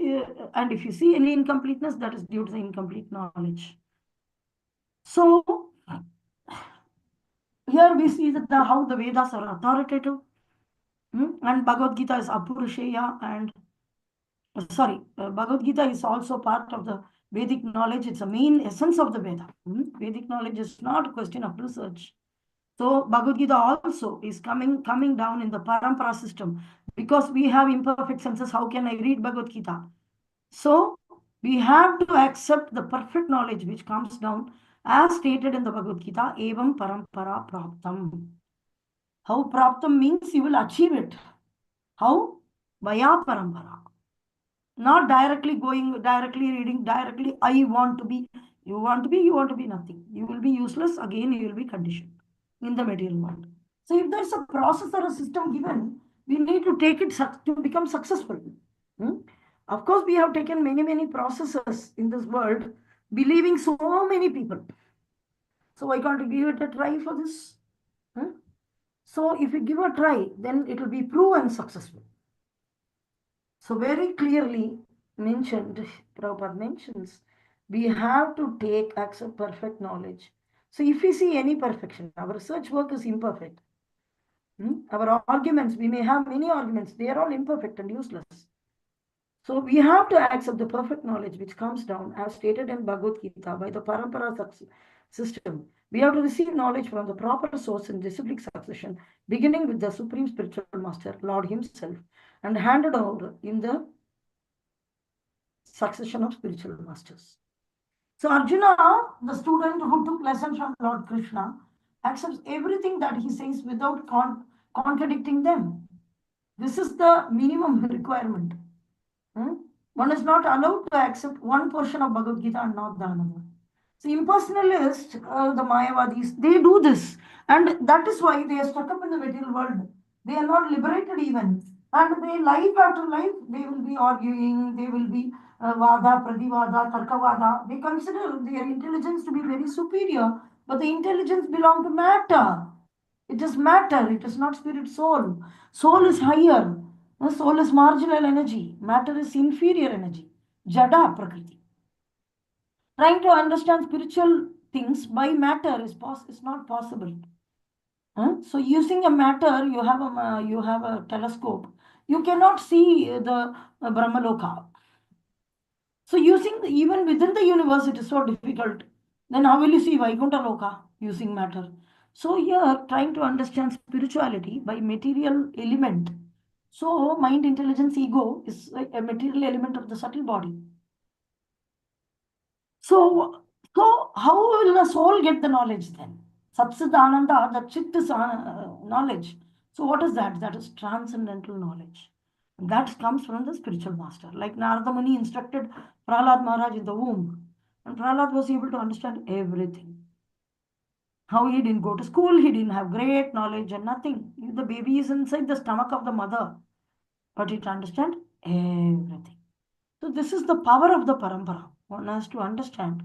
and if you see any incompleteness, that is due to the incomplete knowledge. So here we see that how the Vedas are authoritative, and Bhagavad Gita is Apurusheya, and Bhagavad Gita is also part of the Vedic knowledge. It's a main essence of the Veda. Vedic knowledge is not a question of research. So Bhagavad Gita also is coming down in the parampara system. Because we have imperfect senses, how can I read Bhagavad Gita? So we have to accept the perfect knowledge which comes down as stated in the Bhagavad Gita, evam parampara praptam. How praptam means you will achieve it. How? Vaya parampara. Not directly reading, I want to be, you want to be nothing. You will be useless, again you will be conditioned in the material world. So if there's a process or a system given, We need to take it to become successful. Hmm? Of course, we have taken many processes in this world, believing so many people. So why can't we give it a try for this? Hmm? So if we give a try, then it will be proven successful. So very clearly mentioned, Prabhupada mentions, we have to accept perfect knowledge. So if we see any perfection, our research work is imperfect. Our arguments, we may have many arguments, they are all imperfect and useless. So we have to accept the perfect knowledge which comes down as stated in Bhagavad Gita by the Parampara system. We have to receive knowledge from the proper source in disciplic succession, beginning with the Supreme Spiritual Master, Lord Himself, and handed over in the succession of spiritual masters. So Arjuna, the student who took lessons from Lord Krishna, accepts everything that he says without contradicting them. This is the minimum requirement. One is not allowed to accept one portion of Bhagavad Gita and not the another. So impersonalists, the Mayavadis, they do this. And that is why they are stuck up in the material world. They are not liberated even. And they, life after life, they will be arguing, they will be Vada, Pradivada, Tarkavada. They consider their intelligence to be very superior, but the intelligence belongs to matter. It is matter, it is not spirit soul. Soul is higher. Soul is marginal energy. Matter is inferior energy. Jada Prakriti. Trying to understand spiritual things by matter is not possible. So using a matter, you have a telescope. You cannot see the Brahmaloka. So using even within the universe, it is so difficult. Then how will you see Vaikuntha Loka using matter? So here, trying to understand spirituality by material element. So mind, intelligence, ego is a material element of the subtle body. So how will the soul get the knowledge then? Sapsidananda, the chit is knowledge. So what is that? That is transcendental knowledge. That comes from the spiritual master. Like Narada Muni instructed Prahlad Maharaj in the womb. And Prahlad was able to understand everything. How he didn't go to school, he didn't have great knowledge and nothing. The baby is inside the stomach of the mother. But he can understand everything. So this is the power of the parampara. One has to understand.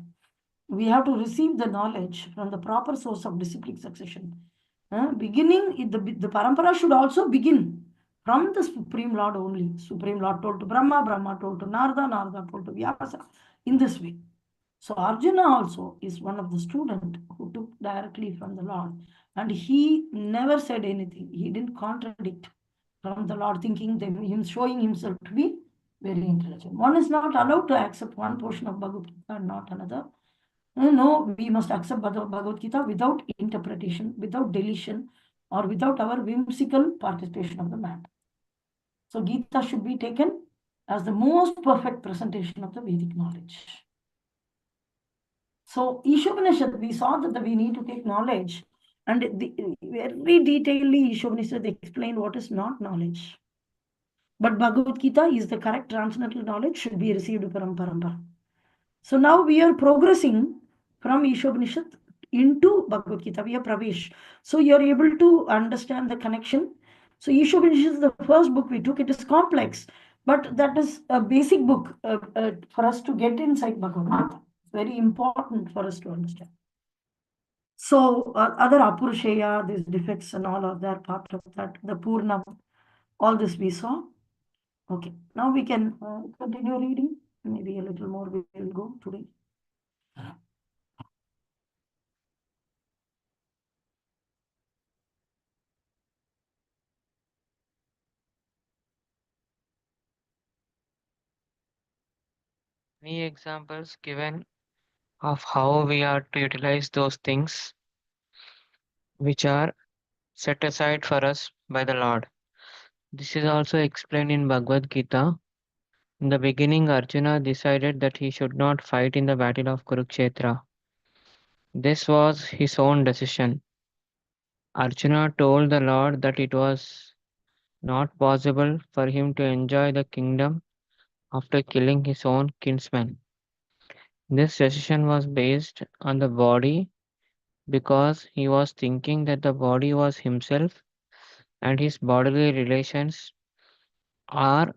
We have to receive the knowledge from the proper source of disciplic succession. Beginning, the parampara should also begin from the Supreme Lord only. Supreme Lord told to Brahma, Brahma told to Narada, Narada told to Vyasa, in this way. So Arjuna also is one of the students who took directly from the Lord. And he never said anything. He didn't contradict from the Lord, thinking him showing himself to be very intelligent. One is not allowed to accept one portion of Bhagavad Gita and not another. No, we must accept Bhagavad Gita without interpretation, without deletion, or without our whimsical participation of the matter. So Gita should be taken as the most perfect presentation of the Vedic knowledge. So Ishopanishad, we saw that we need to take knowledge, and very detailedly Ishopanishad explained what is not knowledge. But Bhagavad Gita is the correct transcendental knowledge, should be received from Parampara. So now we are progressing from Ishopanishad into Bhagavad Gita. We are Pravesh. So you are able to understand the connection. So Ishopanishad is the first book we took. It is complex, but that is a basic book for us to get inside Bhagavad Gita. It's very important for us to understand. So other Apurusheya, these defects and all of that, part of that, the Purna, all this we saw. Okay, now we can continue reading. Maybe a little more we will go today. Many examples given of how we are to utilize those things which are set aside for us by the Lord. This is also explained in Bhagavad Gita. In the beginning, Arjuna decided that he should not fight in the battle of Kurukshetra. This was his own decision. Arjuna told the Lord that it was not possible for him to enjoy the kingdom after killing his own kinsman. This decision was based on the body because he was thinking that the body was himself and his bodily relations are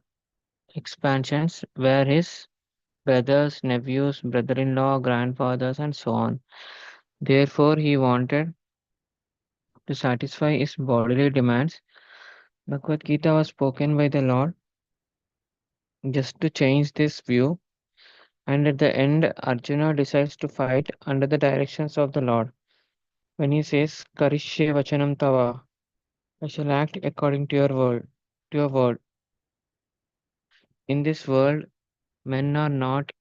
expansions where his brothers, nephews, brother-in-law, grandfathers, and so on. Therefore, he wanted to satisfy his bodily demands. Bhagavad Gita was spoken by the Lord just to change this view, and at the end, Arjuna decides to fight under the directions of the Lord. When he says, Karishye Vachanam Tava, I shall act according to your word. In this world, men are not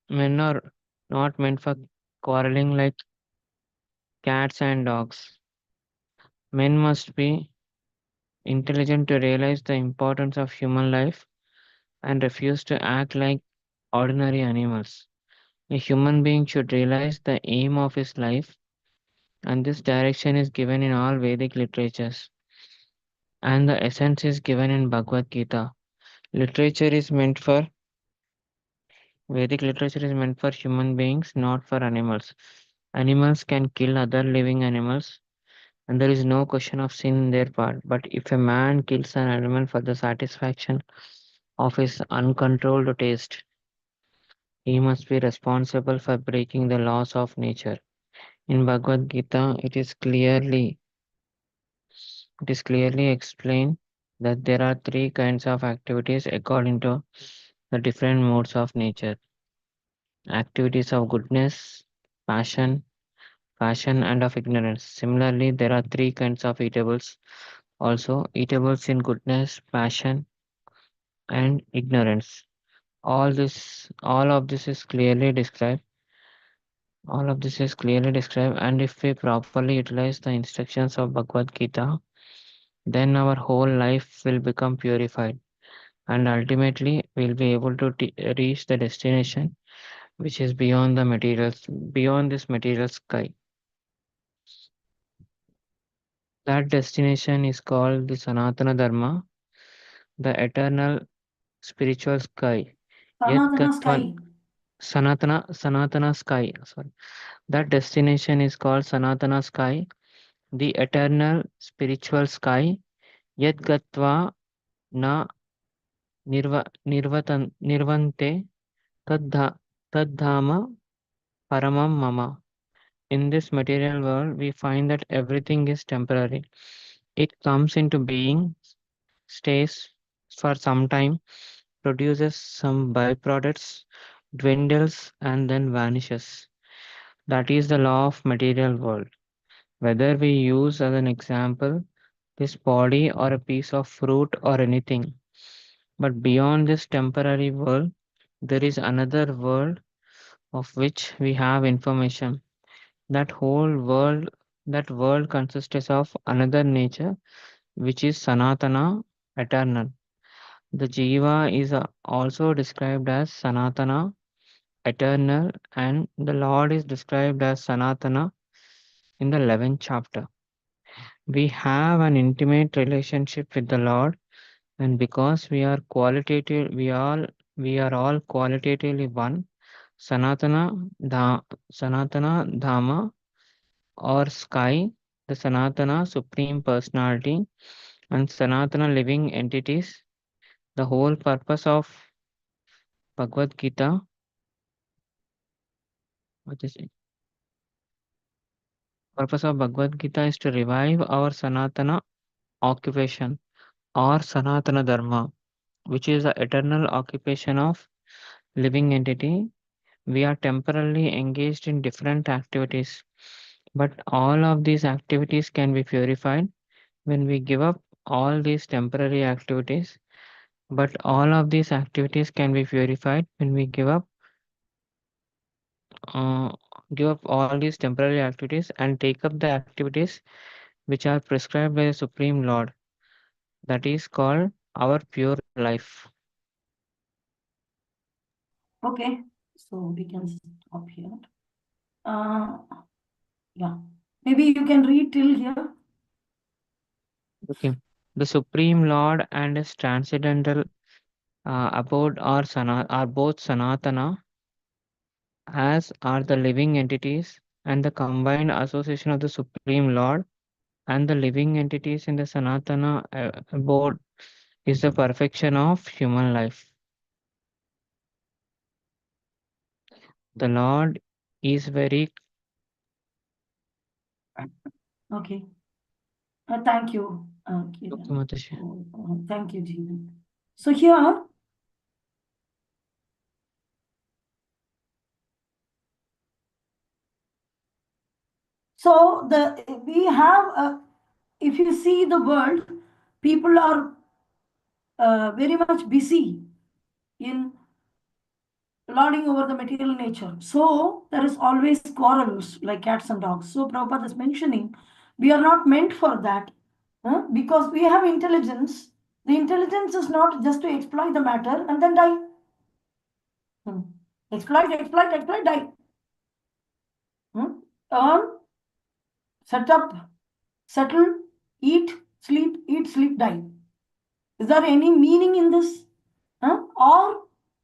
men are not meant for quarreling like cats and dogs. Men must be intelligent to realize the importance of human life and refuse to act like ordinary animals. A human being should realize the aim of his life, and this direction is given in all Vedic literatures, and the essence is given in Bhagavad Gita. Literature is meant for Vedic literature is meant for human beings, not for animals. Animals can kill other living animals, and there is no question of sin in their part. But if a man kills an animal for the satisfaction of his uncontrolled taste, he must be responsible for breaking the laws of nature. In Bhagavad Gita, it is clearly explained that there are three kinds of activities according to the different modes of nature. Activities of goodness, passion, passion and of ignorance. Similarly, there are three kinds of eatables. Also, eatables in goodness, passion, and ignorance. All of this is clearly described. All of this is clearly described, and if we properly utilize the instructions of Bhagavad Gita, then our whole life will become purified, and ultimately we'll be able to reach the destination, which is beyond this material sky. That destination is called the Sanatana Dharma, the eternal spiritual sky. Yet Sanatana Gatvan sky. Sanatana sky. Sorry. That destination is called Sanatana sky, the eternal spiritual sky. Yet Gatva na nirvante tadhama paramam mama. In this material world, we find that everything is temporary. It comes into being, stays for some time, produces some byproducts, dwindles, and then vanishes. That is the law of material world. Whether we use as an example this body or a piece of fruit or anything. But beyond this temporary world, there is another world of which we have information. That whole world, that world consists of another nature, which is Sanatana, eternal. The Jiva is also described as Sanatana, eternal, and the Lord is described as Sanatana in the 11th chapter. We have an intimate relationship with the Lord, and because we are all qualitatively one. Sanatana Dhamma or sky, the Sanatana Supreme Personality, and Sanatana living entities. The whole Bhagavad Gita, what is it? Purpose of Bhagavad Gita is to revive our Sanatana occupation or Sanatana Dharma, which is the eternal occupation of living entity. We are temporarily engaged in different activities, but all of these activities can be purified when we give up all these temporary activities. But all of these activities can be purified when we uh, give up all these temporary activities and take up the activities which are prescribed by the Supreme Lord. That is called our pure life. Okay, so we can stop here. Uh, yeah, maybe you can read till here. Okay. The Supreme Lord and his transcendental abode are both Sanatana, as are the living entities, and the combined association of the Supreme Lord and the living entities in the Sanatana abode is the perfection of human life. The Lord is very Okay. Thank you. Okay, Mataji. Thank you, Jeevan. So here, so we have, if you see the world, people are very much busy in lording over the material nature. So there is always quarrels like cats and dogs. So Prabhupada is mentioning, we are not meant for that, because we have intelligence. The intelligence is not just to exploit the matter and then die. Exploit, exploit, exploit, die. Earn, set up, settle, eat, sleep, die. Is there any meaning in this? Or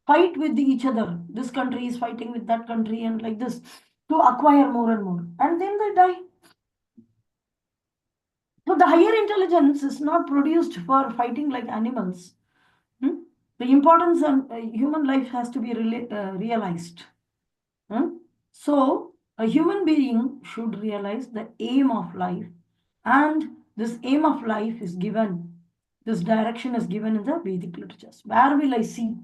fight with each other. This country is fighting with that country and like this to acquire more and more. And then they die. So the higher intelligence is not produced for fighting like animals. The importance of human life has to be realized. So a human being should realize the aim of life, and this aim of life is given, this direction is given in the Vedic literatures. Where will I see?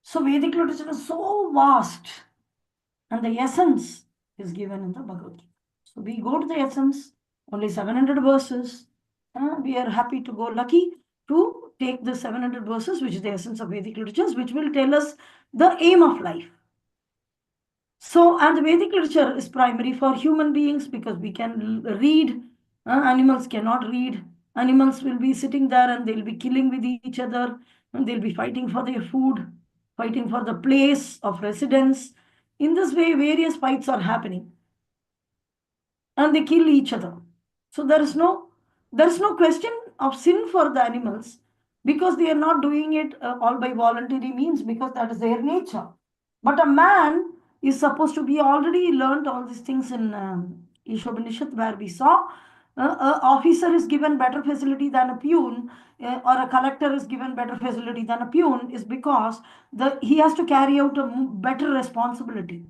So Vedic literature is so vast, and the essence is given in the Bhagavad Gita. So we go to the essence, only 700 verses. We are happy to go lucky to take the 700 verses, which is the essence of Vedic literatures, which will tell us the aim of life. So, and the Vedic literature is primary for human beings because we can read. Animals cannot read. Animals will be sitting there and they'll be killing with each other, and they'll be fighting for their food, fighting for the place of residence. In this way, various fights are happening, and they kill each other. So there is no question of sin for the animals because they are not doing it all by voluntary means, because that is their nature. But a man is supposed to be already learned all these things in Ishopanishad, where we saw an officer is given better facility than a peon, or a collector is given better facility than a peon, is because he has to carry out a better responsibility.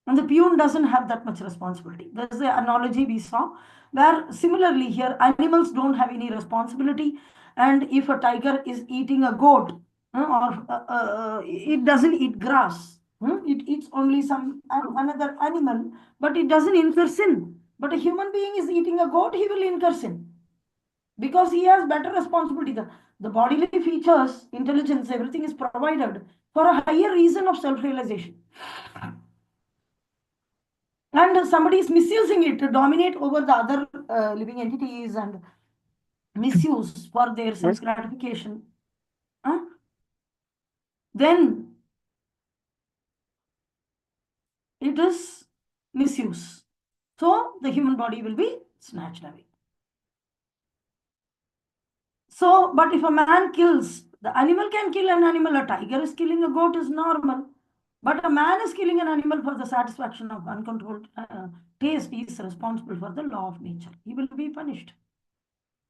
And the peon doesn't have that much responsibility. There's the analogy we saw, where similarly here, animals don't have any responsibility. And if a tiger is eating a goat, or it doesn't eat grass, it eats only some another animal, but it doesn't incur sin. But a human being is eating a goat, he will incur sin because he has better responsibility. The bodily features, intelligence, everything is provided for a higher reason of self-realization. And somebody is misusing it to dominate over the other living entities and misuse for their sense gratification, then it is misuse. So the human body will be snatched away. So, but if a man kills, the animal can kill an animal. A tiger is killing a goat is normal. But a man is killing an animal for the satisfaction of uncontrolled taste. He is responsible for the law of nature. He will be punished.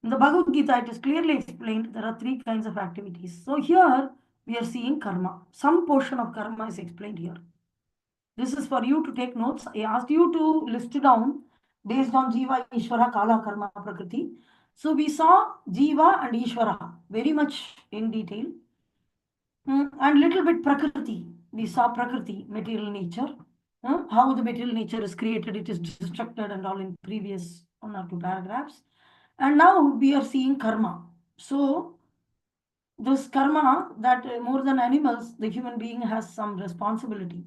In the Bhagavad Gita, it is clearly explained there are three kinds of activities. So here we are seeing karma. Some portion of karma is explained here. This is for you to take notes. I asked you to list it down based on Jiva, Ishvara, Kala, Karma, Prakriti. So we saw Jiva and Ishvara very much in detail. And little bit Prakriti. We saw Prakriti, material nature. How the material nature is created, it is destructed and all in previous 1 or 2 paragraphs. And now we are seeing karma. So this karma, that more than animals, the human being has some responsibility.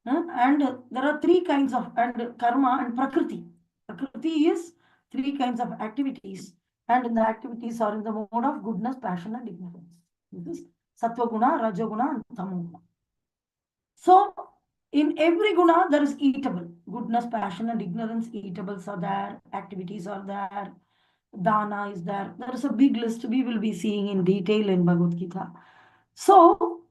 And there are three kinds of karma and prakriti. Prakriti is three kinds of activities, and the activities are in the mode of goodness, passion, and ignorance. This is sattva guna, raja guna, and tamo guna. So in every guna there is eatable. Goodness, passion, and ignorance, eatables are there, activities are there, dana is there. There is a big list we will be seeing in detail in Bhagavad Gita. So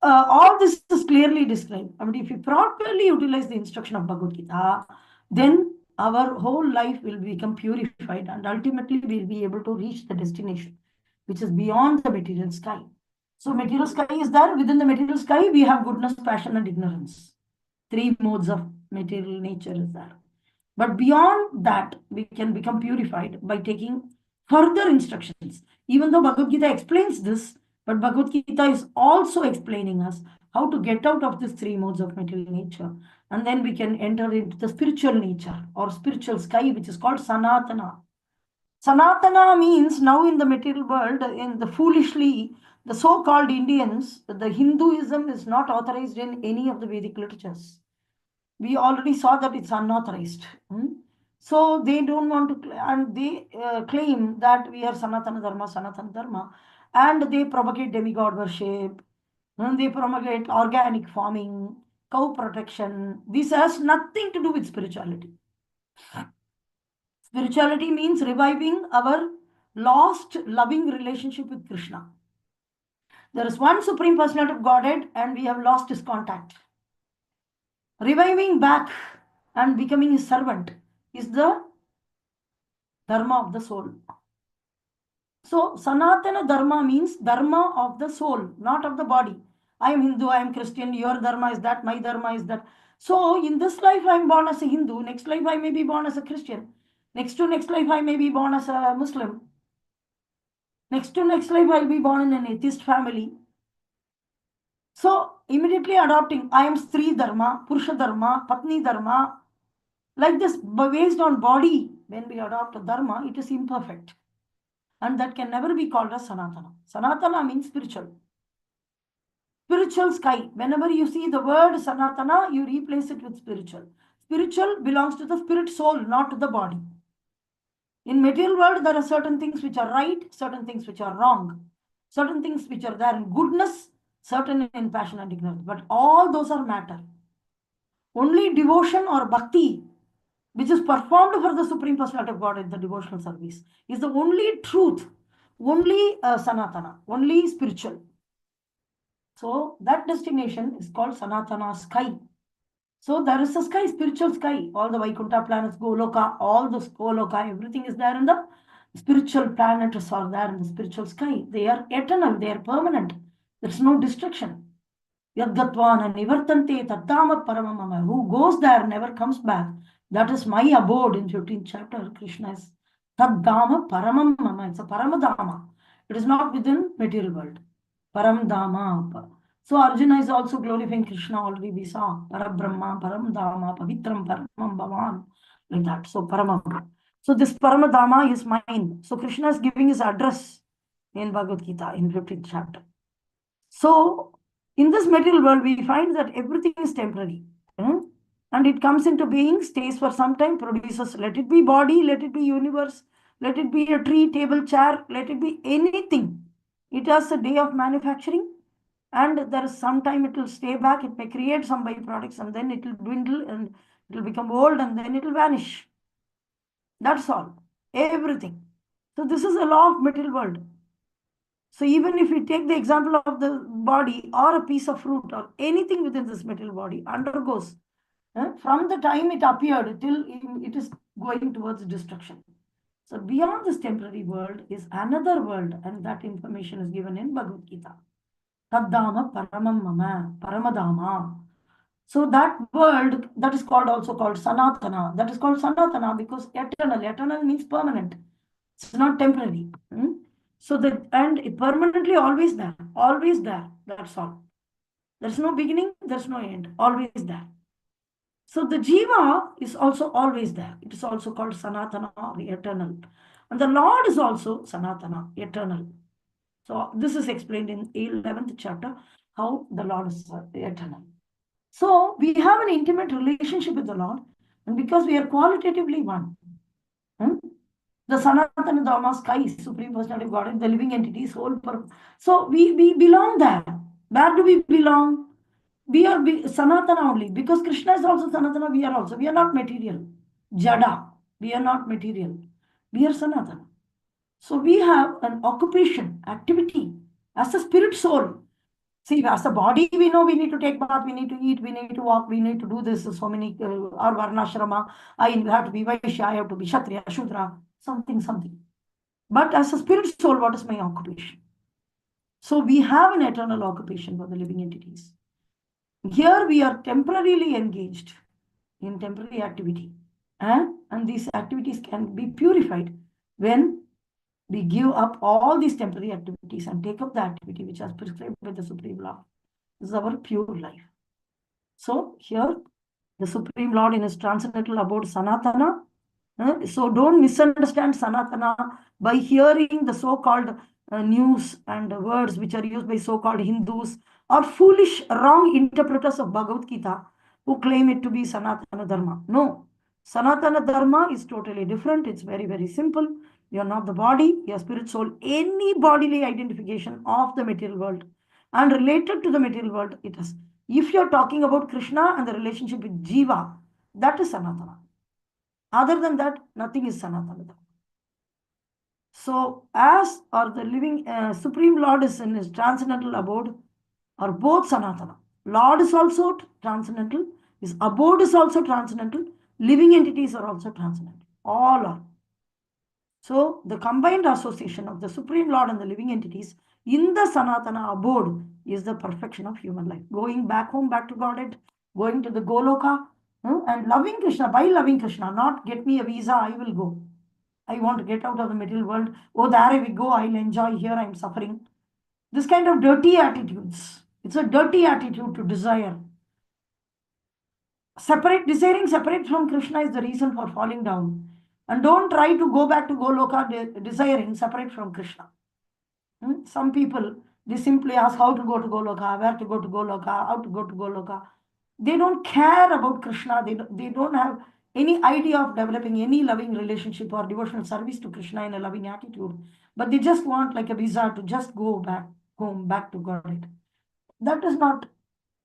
all this is clearly described. I mean, if you properly utilize the instruction of Bhagavad Gita, then our whole life will become purified, and ultimately we'll be able to reach the destination, which is beyond the material sky. So material sky is there. Within the material sky, we have goodness, passion, and ignorance. Three modes of material nature is there. But beyond that, we can become purified by taking further instructions. Even though Bhagavad Gita explains this, but Bhagavad Gita is also explaining us how to get out of these three modes of material nature. And then we can enter into the spiritual nature or spiritual sky, which is called Sanatana. Sanatana means now in the material world, in the foolishly, the so-called Indians, the Hinduism is not authorized in any of the Vedic literatures. We already saw that it's unauthorized. So they don't want to, and they claim that we are Sanatana Dharma, and they propagate demigod worship, and they propagate organic farming, cow protection. This has nothing to do with spirituality. Spirituality means reviving our lost loving relationship with Krishna. There is one Supreme Personality of Godhead, and we have lost his contact. Reviving back and becoming his servant is the dharma of the soul. So Sanatana Dharma means dharma of the soul, not of the body. I am Hindu, I am Christian, your dharma is that, my dharma is that. So in this life I am born as a Hindu, next life I may be born as a Christian, next to next life I may be born as a Muslim, next to next life I will be born in an atheist family. So immediately adopting, I am Stri Dharma, Purusha Dharma, Patni Dharma. Like this, based on body, when we adopt a dharma, it is imperfect. And that can never be called as Sanatana. Sanatana means spiritual. Spiritual sky. Whenever you see the word Sanatana, you replace it with spiritual. Spiritual belongs to the spirit soul, not to the body. In material world, there are certain things which are right, certain things which are wrong, certain things which are there in goodness, certain in passion and ignorance. But all those are matter. Only devotion or bhakti, which is performed for the Supreme Personality of God in the devotional service, is the only truth, only Sanatana, only spiritual. So that destination is called Sanatana sky. So there is a sky, spiritual sky. All the Vaikuntha planets, Goloka, all the Goloka, everything is there in the spiritual planets are there in the spiritual sky. They are eternal, they are permanent. There's no destruction. Yadgatwana nivartante tattama paramamama. Who goes there never comes back. That is my abode in 15th chapter. Krishna is Taddama Paramamama. It's a Paramadama. It is not within material world. Paramdama. So Arjuna is also glorifying Krishna already we saw. Parabrahma, Paramdama, Pavitram, Paramam Bhavan. Like that. So Paramam. So this Paramadama is mine. So Krishna is giving his address in Bhagavad Gita in 15th chapter. So in this material world, we find that everything is temporary. And it comes into being, stays for some time, produces, let it be body, let it be universe, let it be a tree, table, chair, let it be anything. It has a day of manufacturing, and there is some time it will stay back, it may create some byproducts, and then it will dwindle and it will become old, and then it will vanish. That's all. Everything. So this is a law of material world. So even if we take the example of the body or a piece of fruit or anything within this material body undergoes, from the time it appeared till it is going towards destruction. So beyond this temporary world is another world, and that information is given in Bhagavad Gita. Taddama paramam mama, paramadama. So that world, that is also called Sanatana. That is called Sanatana because eternal. Eternal means permanent. It's not temporary. So that, and permanently always there. Always there. That's all. There's no beginning, there's no end. Always there. So the Jiva is also always there. It is also called Sanatana or eternal. And the Lord is also Sanatana, eternal. So this is explained in 11th chapter, how the Lord is eternal. So we have an intimate relationship with the Lord, and because we are qualitatively one. The Sanatana Dharma sky, Supreme Personality of God, the living entity, soul. So we belong there. Where do we belong? We are Sanatana only. Because Krishna is also Sanatana, we are also. We are not material. Jada. We are not material. We are Sanatana. So we have an occupation, activity as a spirit soul. See, as a body, we know we need to take bath, we need to eat, we need to walk, we need to do this. So many, our varnashrama, I have to be Vaishya, I have to be Kshatriya, Shudra, something. But as a spirit soul, what is my occupation? So we have an eternal occupation for the living entities. Here we are temporarily engaged in temporary activity. And these activities can be purified when we give up all these temporary activities and take up the activity which is prescribed by the Supreme Lord. This is our pure life. So here, the Supreme Lord in his transcendental abode Sanatana. So don't misunderstand Sanatana by hearing the so-called news and words which are used by so-called Hindus or foolish, wrong interpreters of Bhagavad Gita who claim it to be Sanatana Dharma. No, Sanatana Dharma is totally different. It's very, very simple. You are not the body, you are spirit, soul. Any bodily identification of the material world and related to the material world, it is. If you are talking about Krishna and the relationship with Jiva, that is Sanatana. Other than that, nothing is Sanatana. So, as or the living Supreme Lord is in his transcendental abode, are both Sanatana. Lord is also transcendental, his abode is also transcendental, living entities are also transcendental. All are. So, the combined association of the Supreme Lord and the living entities in the Sanatana abode is the perfection of human life. Going back home, back to Godhead, going to the Goloka, and loving Krishna, by loving Krishna, not get me a visa, I will go. I want to get out of the material world. Oh, there I will go, I'll enjoy, here I'm suffering. This kind of dirty attitudes. It's a dirty attitude to desire. Desiring separate from Krishna is the reason for falling down. And don't try to go back to Goloka desiring separate from Krishna. Some people, they simply ask how to go to Goloka, where to go to Goloka, how to go to Goloka. They don't care about Krishna. They don't have any idea of developing any loving relationship or devotional service to Krishna in a loving attitude. But they just want like a visa to just go back home, back to God. That is not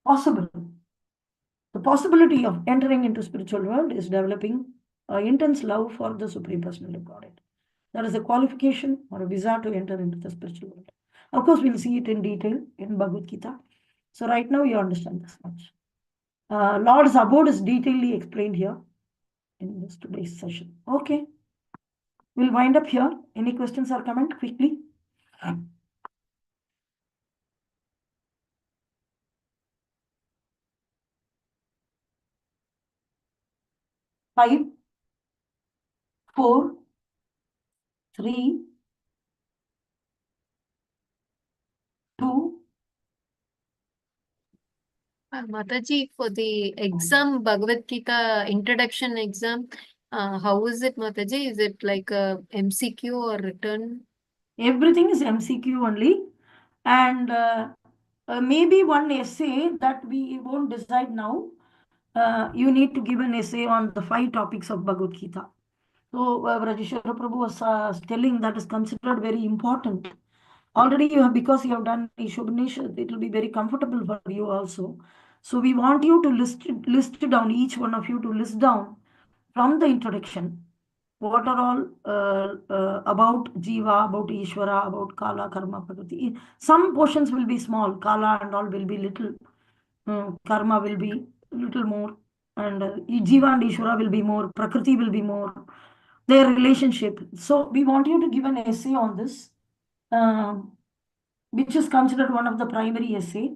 possible. The possibility of entering into spiritual world is developing an intense love for the Supreme Personality of Godhead. That is a qualification or a visa to enter into the spiritual world. Of course, we'll see it in detail in Bhagavad Gita. So right now you understand this much. Lord's abode is detailedly explained here in this today's session. Okay. We'll wind up here. Any questions or comment quickly? Five, 4, 3, 2. Mataji, for the exam, Bhagavad Gita introduction exam, how is it, Mataji? Is it like a MCQ or written? Everything is MCQ only. And maybe one essay that we won't decide now. You need to give an essay on the 5 topics of Bhagavad Gita. So Rajeshwara Prabhu was telling that is considered very important. Already you have, because you have done Ishobhanishad, it will be very comfortable for you also. So we want you to list down, each one of you to list down from the introduction what are all about Jiva, about Ishvara, about Kala, Karma, Prakriti. Some portions will be small, Kala and all will be little, Karma will be little more, and Jiva and Ishvara will be more, Prakriti will be more, their relationship. So we want you to give an essay on this, which is considered one of the primary essay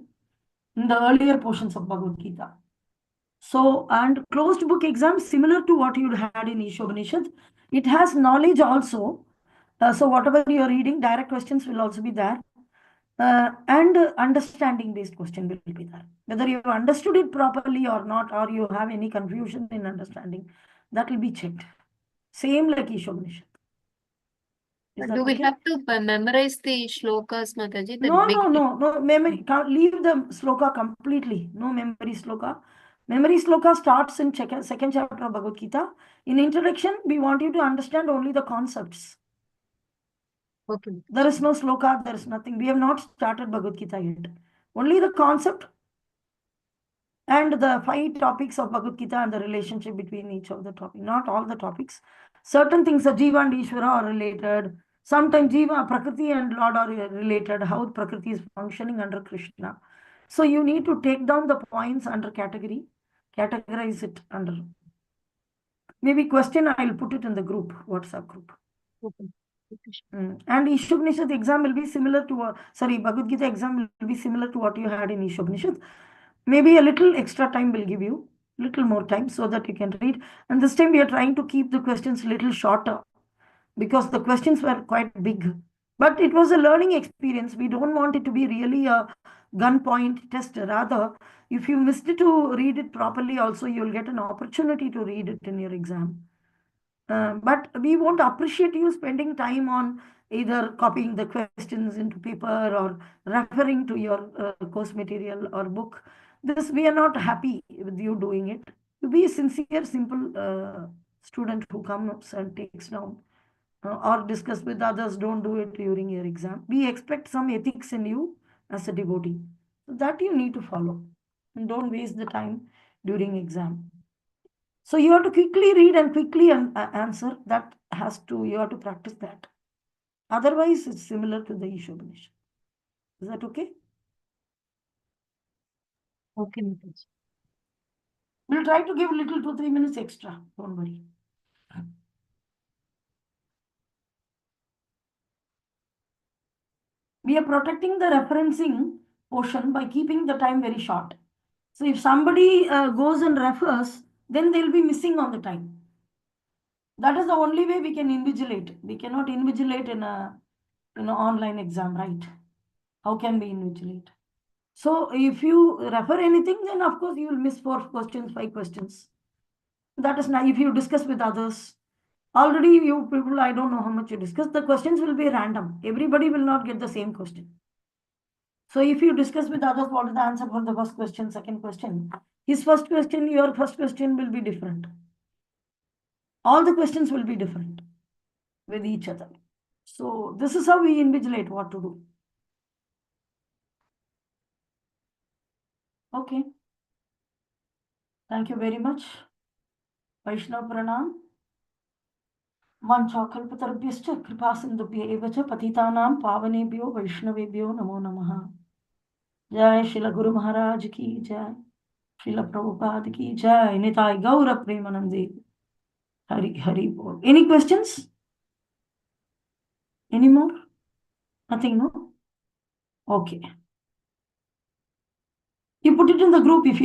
in the earlier portions of Bhagavad Gita. So, and closed book exam, similar to what you had in Ishobhanishad, it has knowledge also. So whatever you are reading, direct questions will also be there. And understanding based question will be there. Whether you understood it properly or not, or you have any confusion in understanding, that will be checked. Same like Ishobhanishad. Do we have to memorize the shlokas, Mataji? No. Memory. Leave the sloka completely. No memory sloka. Memory sloka starts in second chapter of Bhagavad Gita. In introduction, we want you to understand only the concepts. Okay. There is no sloka, there is nothing. We have not started Bhagavad Gita yet. Only the concept and the 5 topics of Bhagavad Gita and the relationship between each of the topics. Not all the topics. Certain things, the Jiva and Ishvara are related. Sometimes Jiva, Prakriti and Lord are related. How Prakriti is functioning under Krishna. So you need to take down the points under category, categorize it under. Maybe question, I'll put it in the group, WhatsApp group. Okay. And Ishopanishad exam will be similar to, Bhagavad Gita exam will be similar to what you had in Ishopanishad. Maybe a little extra time will give you, little more time so that you can read. And this time we are trying to keep the questions little shorter because the questions were quite big. But it was a learning experience. We don't want it to be really a gunpoint test. Rather, if you missed it to read it properly, also you'll get an opportunity to read it in your exam. But we won't appreciate you spending time on either copying the questions into paper or referring to your course material or book. This, we are not happy with you doing it. You be a sincere, simple student who comes and takes down or discuss with others. Don't do it during your exam. We expect some ethics in you as a devotee. So that you need to follow. And don't waste the time during exam. So you have to quickly read and quickly answer. That has to, you have to practice that. Otherwise, it's similar to the Ishopanishad. Is that okay? Okay, Mataji. We'll try to give little 2-3 minutes extra. Don't worry. We are protecting the referencing portion by keeping the time very short. So if somebody goes and refers, then they'll be missing on the time. That is the only way we can invigilate. We cannot invigilate in a online exam, right? How can we invigilate? So if you refer anything, then of course you will miss 4 questions, 5 questions. That is not, if you discuss with others. Already you people, I don't know how much you discuss. The questions will be random. Everybody will not get the same question. So if you discuss with others what is the answer for the first question, second question, his first question, your first question will be different. All the questions will be different with each other. So this is how we invigilate what to do. Okay. Thank you very much. Vaishnav Pranam. वाञ्छाकल्पतरुभ्यश्च कृपासिन्धुभ्य एव च पतितानां पावनेभ्यो वैष्णवेभ्यो नमो नमः। जय श्रील गुरु महाराज की जय, श्रील प्रभुपाद की जय, निताय गौर प्रेमानंदे। हरि हरि बोल। Any questions? Any more? Nothing, no? Okay. You put it in the group if you